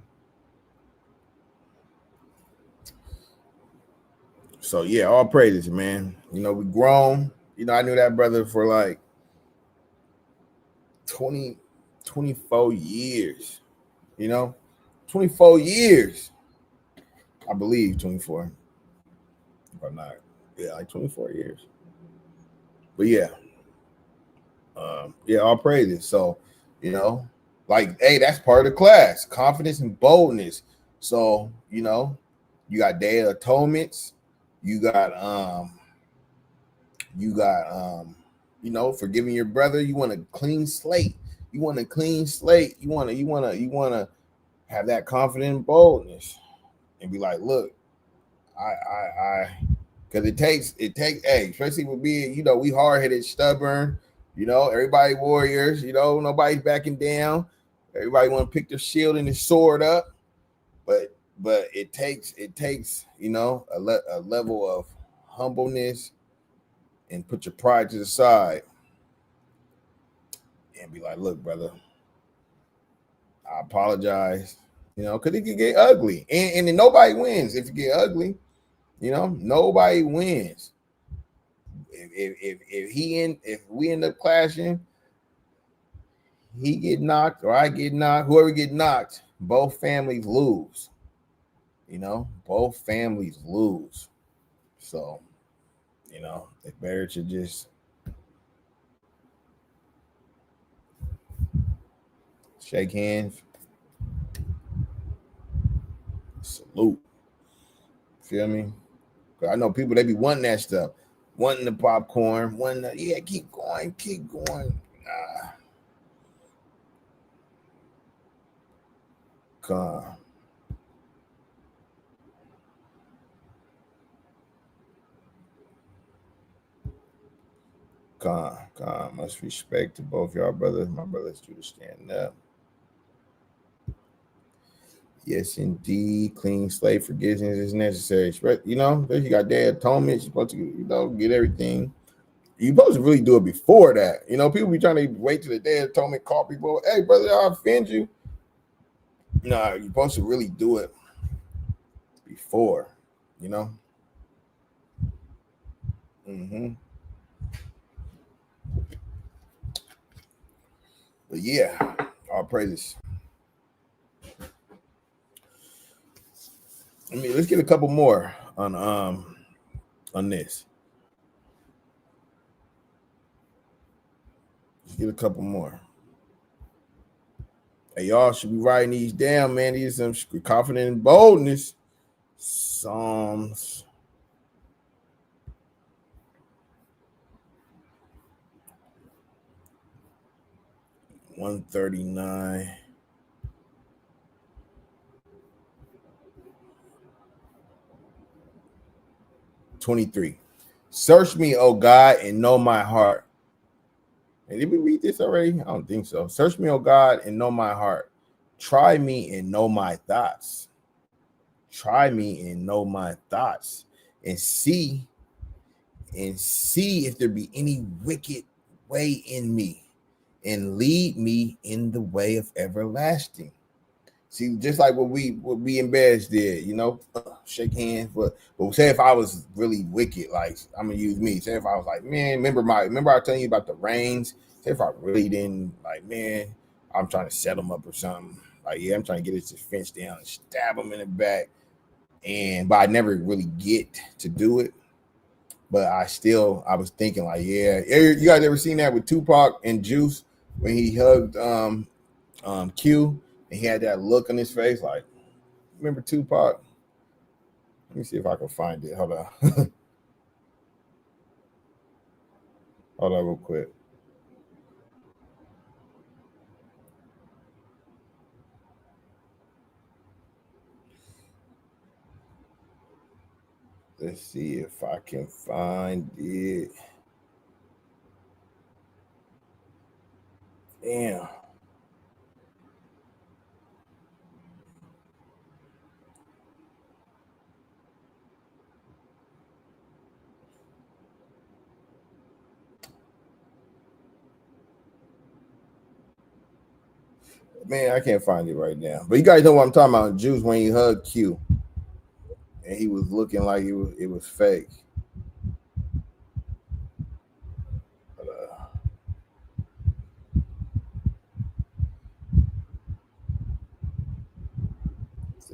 [SPEAKER 1] So yeah, all praises, man. We grown. I knew that brother for like 20, 24 years. 24 years. I believe 24. If I'm not, yeah, like 24 years. But yeah, all praises. So, like, hey, that's part of the class, confidence and boldness. So, you got Day of Atonements, you got forgiving your brother. You want a clean slate. You want a clean slate. You want to have that confident boldness and be like, look, because it takes, hey, especially with being, we hard headed, stubborn, everybody warriors, nobody's backing down. Everybody want to pick their shield and their sword up, but it takes a level of humbleness and put your pride to the side and be like, look, brother, I apologize, because it can get ugly, and then nobody wins if it get ugly. Nobody wins. If we end up clashing, he get knocked or I get knocked, whoever get knocked, both families lose. Both families lose. So, it's better to just shake hands, salute. Feel me? 'Cause I know people, they be wanting that stuff, wanting the popcorn, yeah, keep going, keep going. Con, much respect to both y'all brothers. My brothers do to stand up. Yes, indeed. Clean slate forgiveness is necessary. You got Day of Atonement. You're supposed to, get everything. You're supposed to really do it before that. People be trying to wait till the Day of Atonement, call people, hey, brother, I offend you. No, you're supposed to really do it before, Mm-hmm. yeah, all praises. I mean, let's get a couple more on this. Let's get a couple more. Hey, y'all should be writing these down, man. These are some confident and boldness. Psalms 139. 23. Search me, O God, and know my heart. And did we read this already? I don't think so. Search me, O God, and know my heart. Try me and know my thoughts. Try me and know my thoughts. And see if there be any wicked way in me, and lead me in the way of everlasting. See, just like what we in beds did, shake hands. But say if I was really wicked, like I'm gonna use me. Say if I was like, man, remember I was telling you about the rains. Say if I really didn't, like, man, I'm trying to set them up or something. Like, yeah, I'm trying to get this fence down and stab them in the back. But I never really get to do it. But I was thinking like, yeah, you guys ever seen that with Tupac and Juice when he hugged Q? And he had that look on his face, like, remember Tupac? Let me see if I can find it. Hold on. Hold on real quick. Let's see if I can find it. Damn. Man, I can't find it right now. But you guys know what I'm talking about. Juice when he hugged Q. And he was looking like it was fake.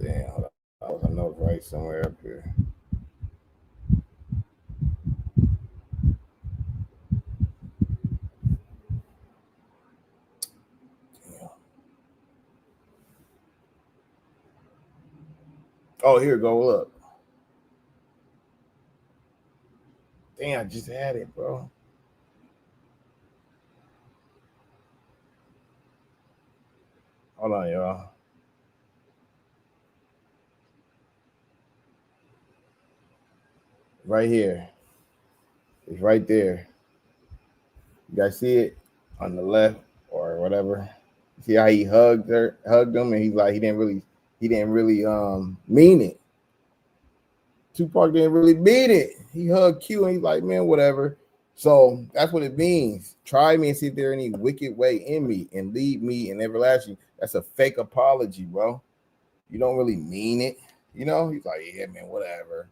[SPEAKER 1] Damn, hold on. I know it's right somewhere up here. Damn. Oh, here, go up. Damn, I just had it, bro. Hold on, y'all. Right here. It's right there. You guys see it on the left or whatever. See how he hugged him, and he's like he didn't really mean it. Tupac didn't really mean it. He hugged Q and he's like, man, whatever. So that's what it means. Try me and see if there any wicked way in me and lead me in everlasting. That's a fake apology, bro. You don't really mean it. He's like, yeah, man, whatever.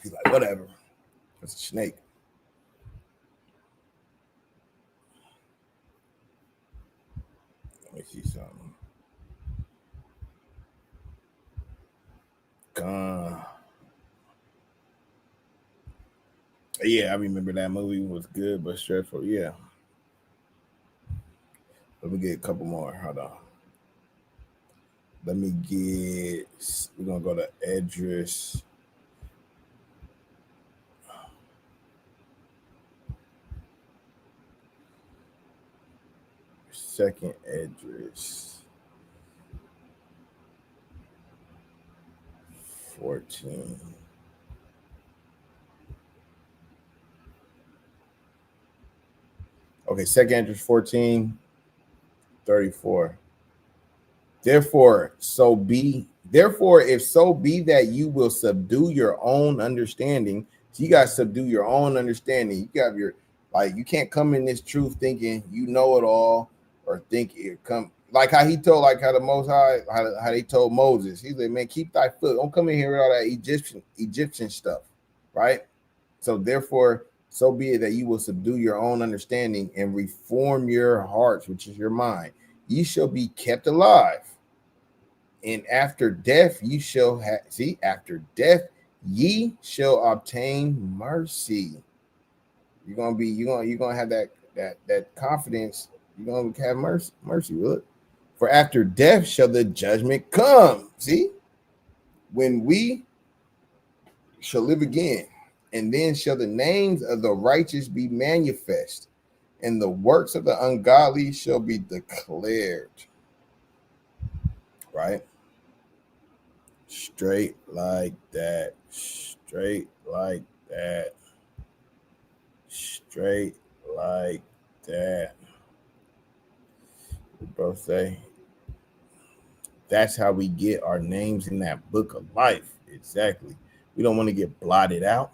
[SPEAKER 1] He's like, whatever. It's a snake. Let me see something. Yeah, I remember that movie was good but stressful. Yeah. Let me get a couple more. Hold on. We're gonna go to Edris. Second Edris. 14. Okay, second Edris 14, 34. Therefore, if so be that you will subdue your own understanding. So you gotta subdue your own understanding. You got you can't come in this truth thinking you know it all, or think it come like how he told, like how the Most High, how they told Moses. He's like, man, keep thy foot. Don't come in here with all that Egyptian stuff, right? So therefore, so be it that you will subdue your own understanding and reform your hearts, which is your mind. Ye shall be kept alive. And after death, ye shall have, see, after death, ye shall obtain mercy. You're gonna have that confidence. You're gonna have mercy. Look, for after death shall the judgment come. See, when we shall live again, and then shall the names of the righteous be manifest, and the works of the ungodly shall be declared. Right? Straight like that. Straight like that. Straight like that. Bro, say that's how we get our names in that book of life. Exactly. We don't want to get blotted out.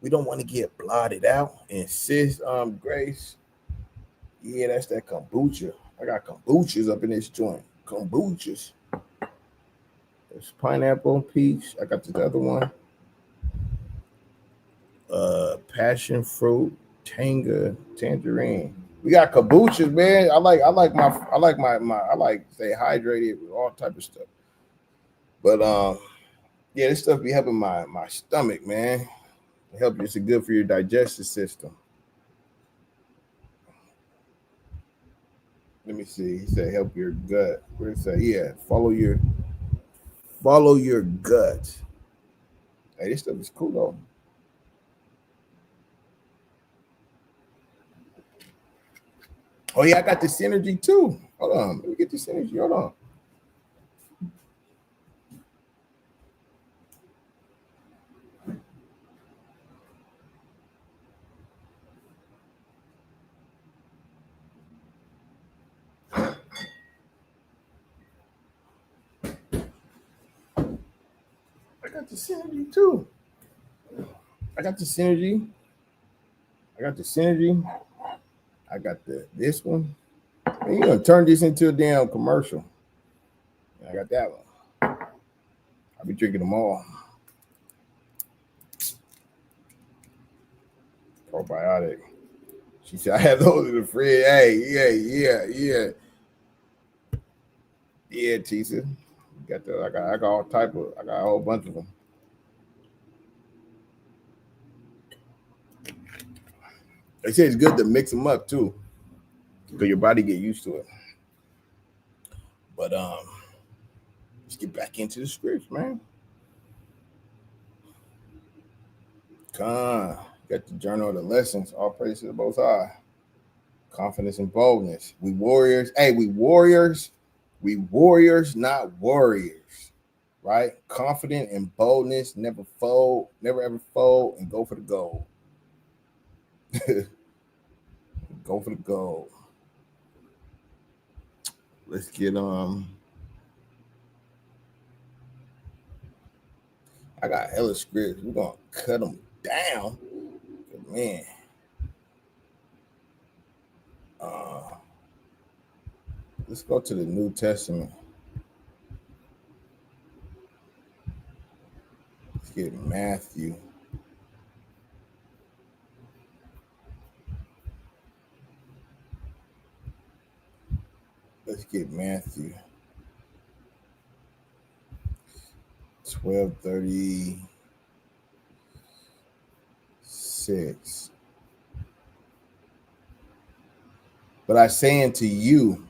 [SPEAKER 1] We don't want to get blotted out. And sis, Grace, yeah, that's that kombucha. I got kombuchas up in this joint. Kombuchas. There's pineapple, peach. I got this other one. Passion fruit, tangerine. We got kombuchas, man. I like stay hydrated with all type of stuff. But yeah, this stuff be helping my stomach, man. Help you. It's good for your digestive system. Let me see. He said help your gut. What did it say? Yeah, follow your gut. Hey, this stuff is cool though. Oh yeah, I got the synergy too. Hold on, let me get the synergy. Hold on. I got the synergy too. I got the synergy. I got the synergy. I got this one. Man, you're gonna turn this into a damn commercial. I got that one. I'll be drinking them all. Probiotic. She said I have those in the fridge. Hey, yeah, Tisa. Got the I got all type of I got a whole bunch of them. They say it's good to mix them up too, because your body get used to it. But let's get back into the scripts, man. Got the journal of the lessons. All praise to the Most High. Confidence and boldness. We warriors. Hey, we warriors. We warriors, not warriors. Right? Confident and boldness. Never fold. Never ever fold. And go for the goal. Go for the goal. Let's get I got hella scripts. We're gonna cut them down. Man. Let's go to the New Testament. Let's get Matthew. Let's get Matthew 12:36. But I say unto you,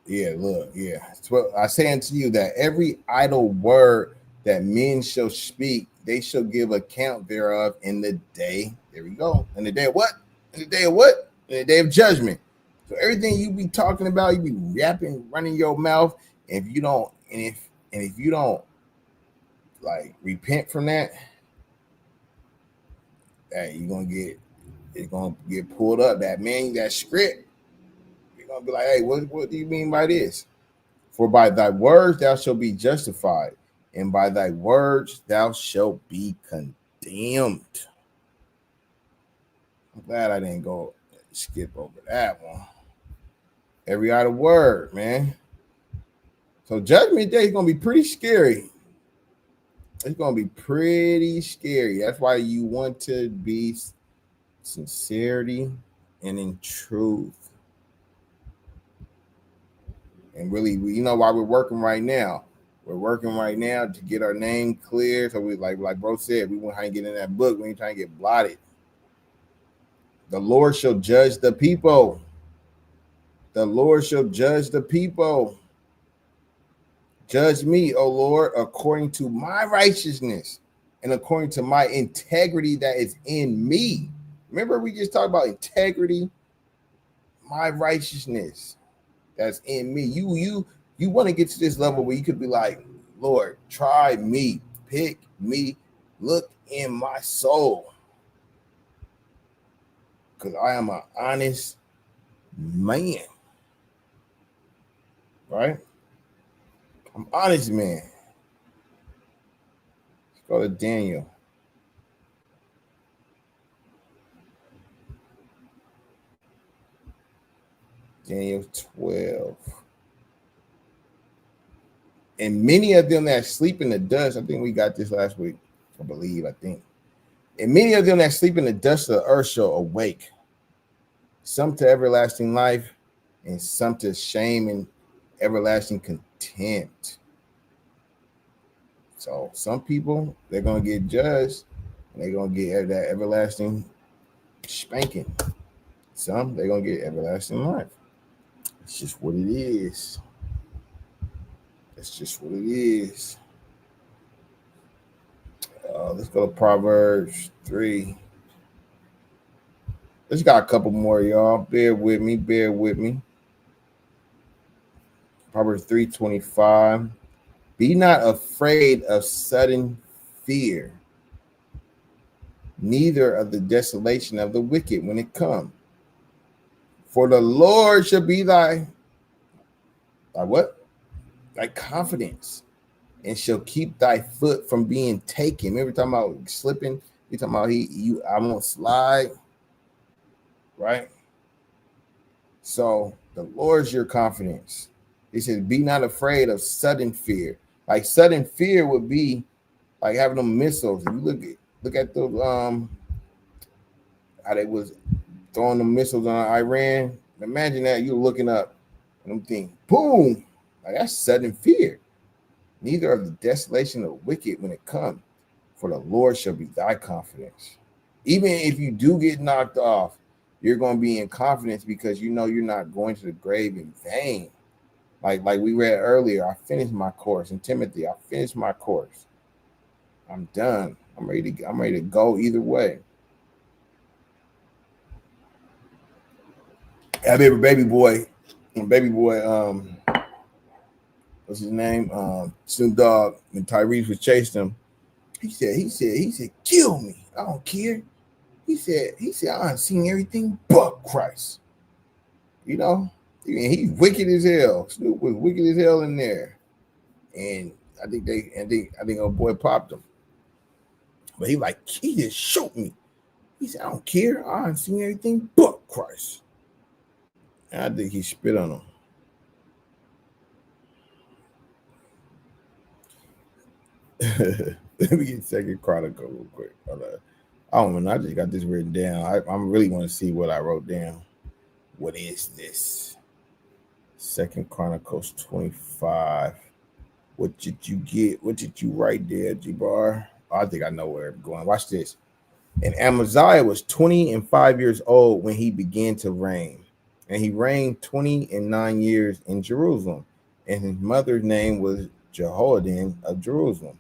[SPEAKER 1] yeah, look, yeah. I say unto you that every idle word that men shall speak, they shall give account thereof in the day. There we go. In the day of what? In the day of what? In the day of judgment. So everything you be talking about, you be yapping, running your mouth. If you don't, and if you don't like repent from that, hey, it's gonna get pulled up. That man, that script, you're gonna be like, hey, what do you mean by this? For by thy words thou shalt be justified, and by thy words thou shalt be condemned. I'm glad I didn't go skip over that one. Every other word, man. So judgment day is gonna be pretty scary. It's gonna be pretty scary. That's why you want to be sincerity and in truth. And really, you know why we're working right now. We're working right now to get our name clear. So we like bro said, we want to get in that book. We ain't trying to get blotted. The Lord shall judge the people. The Lord shall judge the people. Judge me, O Lord, according to my righteousness and according to my integrity that is in me. Remember, we just talked about integrity, my righteousness that's in me. You want to get to this level where you could be like, Lord, try me, pick me, look in my soul, because I am an honest man, right? I'm honest man. Let's go to Daniel. Daniel 12. And many of them that sleep in the dust, I think we got this last week, I think. And many of them that sleep in the dust of the earth shall awake, some to everlasting life, and some to shame and everlasting contempt. So some people, they're going to get judged, and they're going to get that everlasting spanking. Some, they're going to get everlasting life. It's just what it is. That's just what it is. Let's go to Proverbs 3. Let's got a couple more, y'all. Bear with me. Proverbs 3:25. Be not afraid of sudden fear, neither of the desolation of the wicked when it comes. For the Lord shall be thy what? Thy confidence, and shall keep thy foot from being taken. Remember talking about slipping? You talking about I won't slide, right? So the Lord's your confidence. He says, be not afraid of sudden fear. Like sudden fear would be like having them missiles. If you look at those how they was throwing the missiles on Iran. Imagine that you're looking up and I'm thinking, boom, like that's sudden fear. Neither of the desolation of the wicked when it comes, for the Lord shall be thy confidence. Even if you do get knocked off, you're going to be in confidence because you know you're not going to the grave in vain. Like we read earlier, I finished my course. In Timothy, I finished my course. I'm done. I'm ready to go either way. I remember baby boy, what's his name? Snoop Dogg, when Tyrese was chasing him, he said, kill me. I don't care. He said, I've seen everything but Christ. You know, he's wicked as hell. Snoop was wicked as hell in there. And I think old boy popped him. But he just shoot me. He said, I don't care. I haven't seen anything but Christ. And I think he spit on him. Let me get Second Chronicle real quick. I don't know. I just got this written down. I really want to see what I wrote down. What is this? Second Chronicles 25. What did you get? What did you write there, G-Bar? Oh, I think I know where I'm going. Watch this. And Amaziah was 25 years old when he began to reign. And he reigned 29 years in Jerusalem. And his mother's name was Jehoiadan of Jerusalem.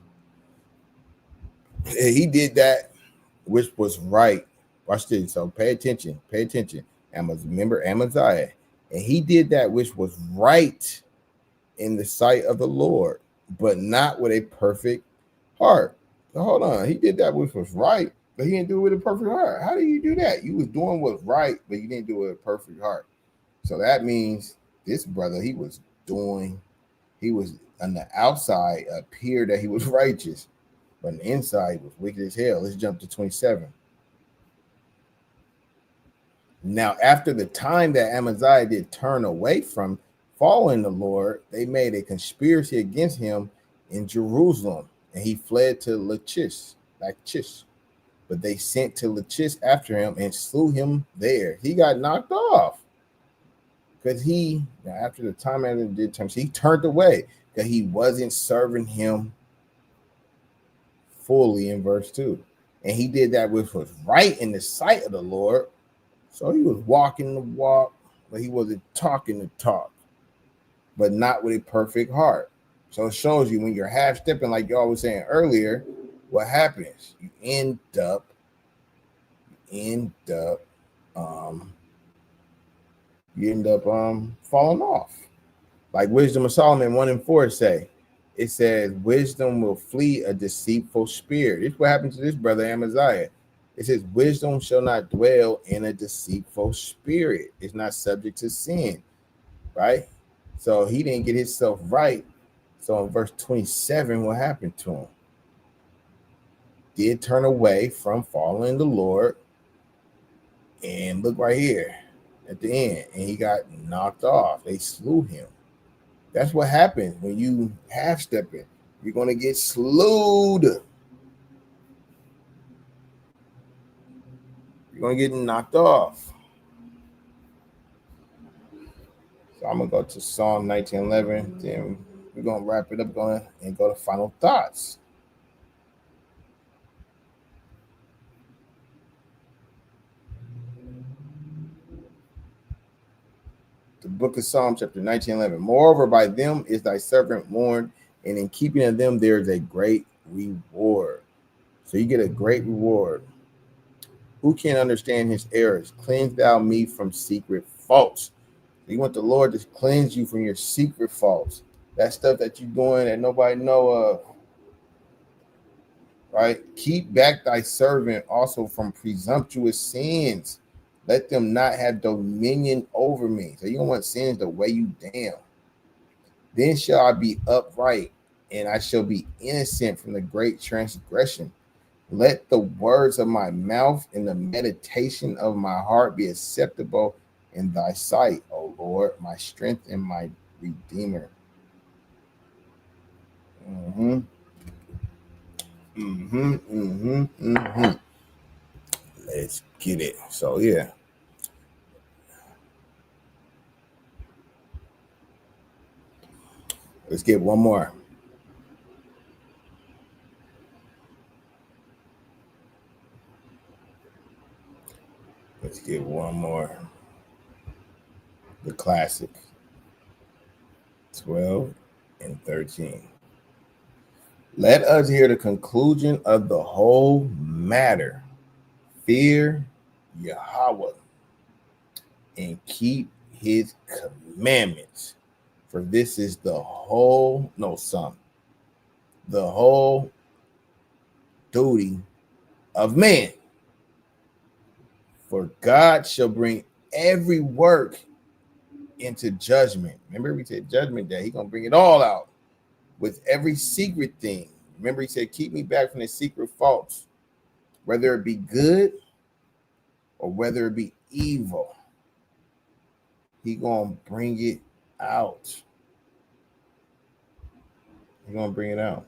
[SPEAKER 1] And he did that which was right. Watch this. So pay attention. Remember Amaziah. And he did that which was right in the sight of the Lord, but not with a perfect heart. So hold on. He did that which was right, but he didn't do it with a perfect heart. How do you do that? You was doing what's right, but you didn't do it with a perfect heart. So that means this brother, he was on the outside appeared that he was righteous, but on the inside he was wicked as hell. Let's jump to 27. Now, after the time that Amaziah did turn away from following the Lord, they made a conspiracy against him in Jerusalem and he fled to Lachish, but they sent to Lachish after him and slew him there. He got knocked off because after the time and did terms, he turned away because he wasn't serving him fully in verse 2. And he did that which was right in the sight of the Lord. So he was walking the walk, but he wasn't talking the talk, but not with a perfect heart. So it shows you when you're half stepping, like y'all was saying earlier, what happens? You end up falling off. Like Wisdom of Solomon 1:4 say, it says, wisdom will flee a deceitful spirit. This is what happened to this brother Amaziah. It says, wisdom shall not dwell in a deceitful spirit. It's not subject to sin, right? So he didn't get himself right. So in verse 27, what happened to him? Did turn away from following the Lord. And look right here at the end. And he got knocked off. They slew him. That's what happens when you half stepping. You're going to get slewed. You're going to get knocked off. So I'm going to go to Psalm 19:11. Then we're going to wrap it up and go to final thoughts. The book of Psalm, chapter 19:11. Moreover, by them is thy servant warned, and in keeping of them there is a great reward. So you get a great reward. Who can understand his errors? Cleanse thou me from secret faults. You want the Lord to cleanse you from your secret faults. That stuff that you're doing that nobody know of. Right? Keep back thy servant also from presumptuous sins. Let them not have dominion over me. So you don't want sins to weigh you down. Then shall I be upright, and I shall be innocent from the great transgression. Let the words of my mouth and the meditation of my heart be acceptable in thy sight, O Lord, my strength and my redeemer. Let's get it. So yeah. Let's get one more. Let's get one more. The classic. 12 and 13. Let us hear the conclusion of the whole matter. Fear Yahweh and keep his commandments. For this is the whole duty of man. For God shall bring every work into judgment. Remember, we said judgment day. He's going to bring it all out with every secret thing. Remember, he said, keep me back from the secret faults, whether it be good or whether it be evil. He's going to bring it out. He's going to bring it out.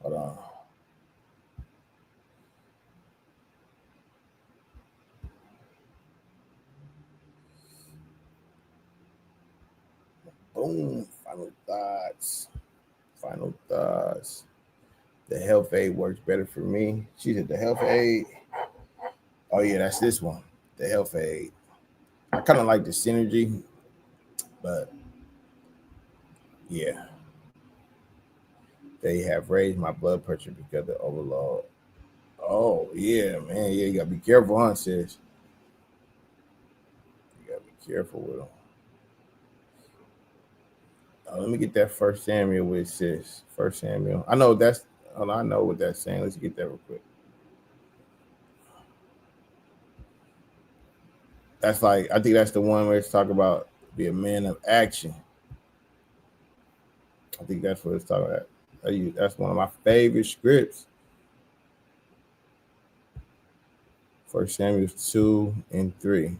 [SPEAKER 1] Hold on. Boom. Final thoughts. The health aid works better for me. She said the health aid. Oh, yeah, that's this one. The health aid. I kind of like the synergy, but yeah. They have raised my blood pressure because of overload. Oh, yeah, man. Yeah, you got to be careful, huh, sis? You got to be careful with them. Let me get that First Samuel with sis. First Samuel. I know that's. I know what that's saying. Let's get that real quick. That's like, I think that's the one where it's talking about be a man of action. I think that's what it's talking about. That's one of my favorite scripts. 1 Samuel 2 and 3.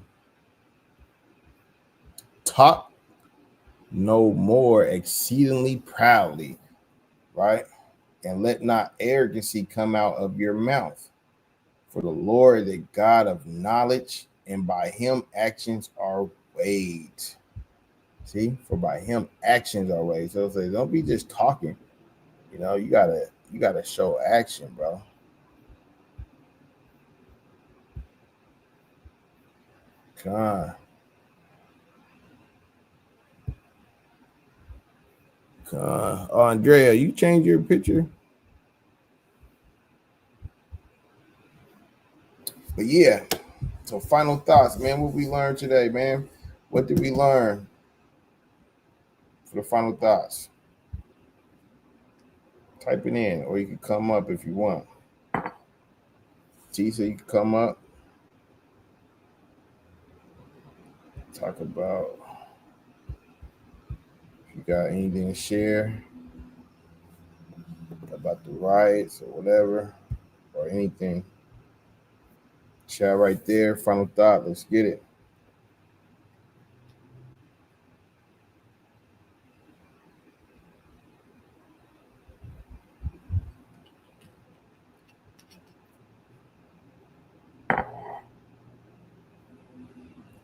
[SPEAKER 1] Talk no more exceedingly proudly, right? And let not arrogancy come out of your mouth. For the Lord is the God of knowledge, and by him actions are weighed. See, for by him actions are weighed. So say, don't be just talking. You gotta show action, bro. God. Oh, Andrea, you changed your picture. But yeah, so final thoughts, man. What we learned today, man? What did we learn for the final thoughts? Type it in, or you can come up if you want. Tisa, you can come up. Talk about if you got anything to share about the riots or whatever, or anything. Chat right there. Final thought. Let's get it.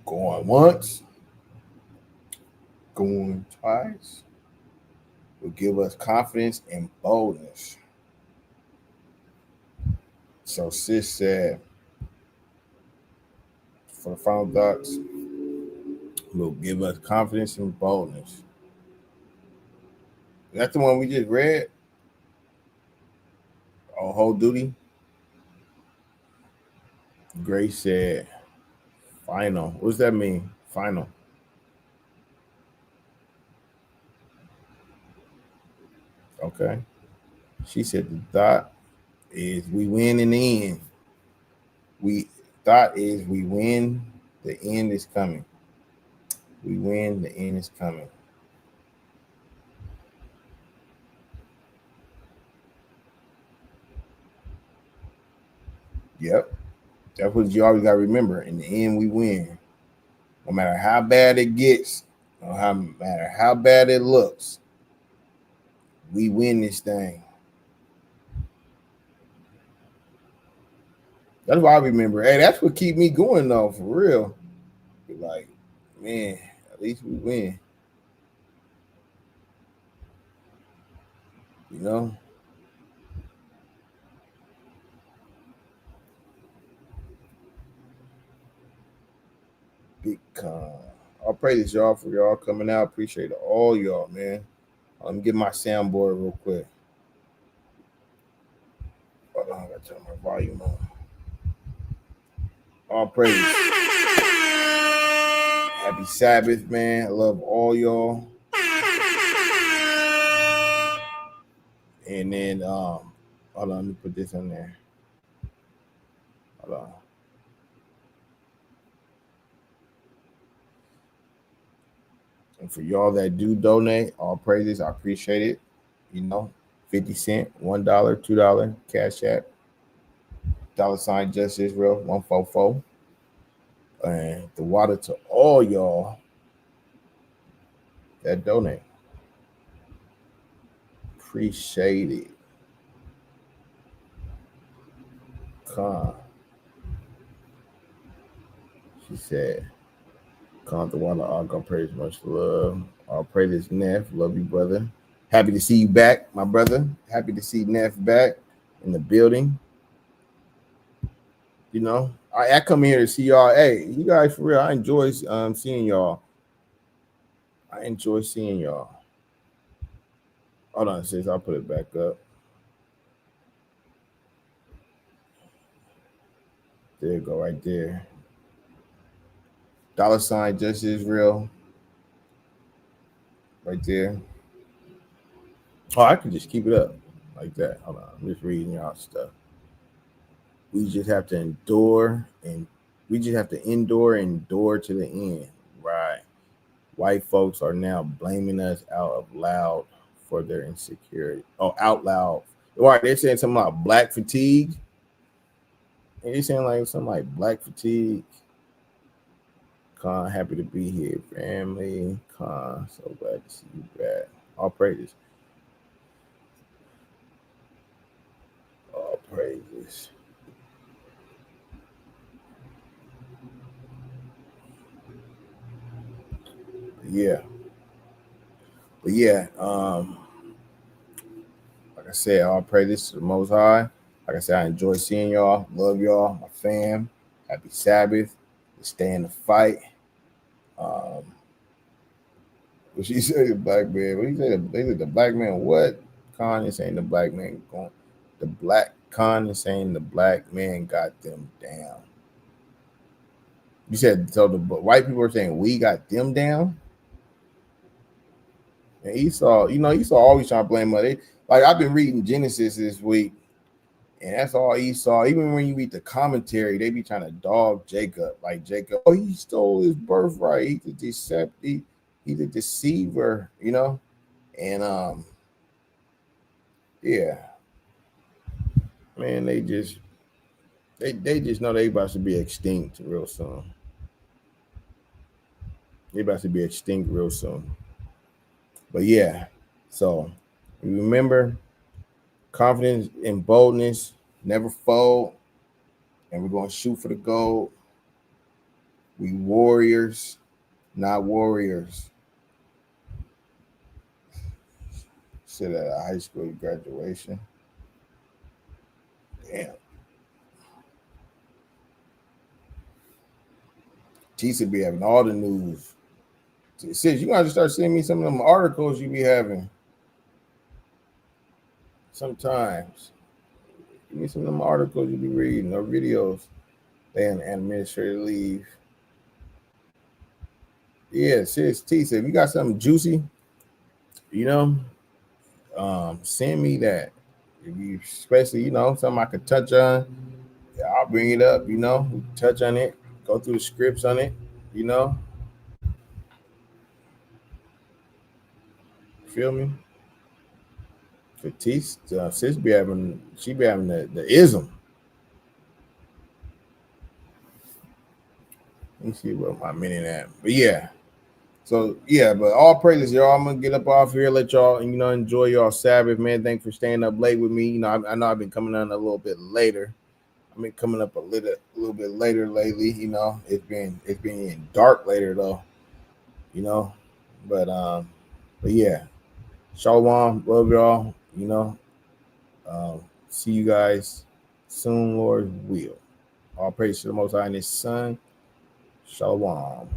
[SPEAKER 1] Going once, going twice will give us confidence and boldness. So sis said, for the final thoughts, will give us confidence and boldness. That's the one we just read. On whole duty. Grace said, final. What does that mean? Final. Okay. She said the thought is we win in the end. We win, the end is coming. We win, the end is coming. Yep. That's what you always gotta remember. In the end, we win. No matter how bad it gets, no matter how bad it looks, we win this thing. That's why I remember. Hey, that's what keep me going though, for real. Like, man, at least we win. You know? Big con. I'll pray this y'all for y'all coming out. Appreciate all y'all, man. Let me get my soundboard real quick. Hold on, I gotta turn my volume on. All praise. Happy Sabbath, man. I love all y'all. And then hold on, let me put this on there. Hold on. And for y'all that do donate, all praises, I appreciate it. 50 cent, $1, $2, Cash App, $ Just Israel 144. And the water to all y'all that donate. Appreciate it. Con. She said, Con the water, all God praise, much love. I'll pray this Neff. Love you, brother. Happy to see you back, my brother. Happy to see Neff back in the building. I come here to see y'all. Hey, you guys, for real, I enjoy seeing y'all. I enjoy seeing y'all. Hold on, sis. I'll put it back up. There you go, right there. $ Just Israel. Right there. Oh, I can just keep it up like that. Hold on. I'm just reading y'all stuff. We just have to endure and endure to the end. Right. White folks are now blaming us out loud for their insecurity. Oh, out loud. All right, they're saying something about black fatigue. And you saying like something like black fatigue. Con, happy to be here, family. Con, so glad to see you back. All praises. All praises. Yeah. But yeah, like I said, all praises to the Most High. Like I said, I enjoy seeing y'all. Love y'all, my fam. Happy Sabbath. Stay in the fight. Um, what she said, the black man. What he said, they said the black man. What? Con is saying the black man going. The black Con is saying the black man got them down. You said so. The white people are saying we got them down. And Esau, Esau always trying to blame us. Like I've been reading Genesis this week, and that's all Esau. Even when you read the commentary, they be trying to dog Jacob. Like Jacob, oh, he stole his birthright. He's a deceptive. He's a deceiver. And yeah, man, they just know they about to be extinct real soon. They about to be extinct real soon. But yeah, so remember, confidence and boldness never fold, and we're gonna shoot for the gold. We warriors, not warriors. Sit at a high school graduation. Damn. Tisa be having all the news. Sis, you gotta start sending me some of them articles you be having. Sometimes. Give me some of them articles you be reading or videos. They on administrative leave. Yeah, sis, Tisa, if you got something juicy, send me that. If you especially, something I could touch on, yeah, I'll bring it up, touch on it, go through the scripts on it, you know. Feel me? Sis she be having the ism. Let me see what my minute at. But yeah. So yeah, but all praises, y'all. I'm gonna get up off here, let y'all enjoy y'all Sabbath, man. Thanks for staying up late with me. I know I've been coming on a little bit later. I've been coming up a little bit later lately. It's been dark later though. You know, but yeah, Shalom, love y'all. See you guys soon, Lord will. All praise to the Most High and His Son. Shalom.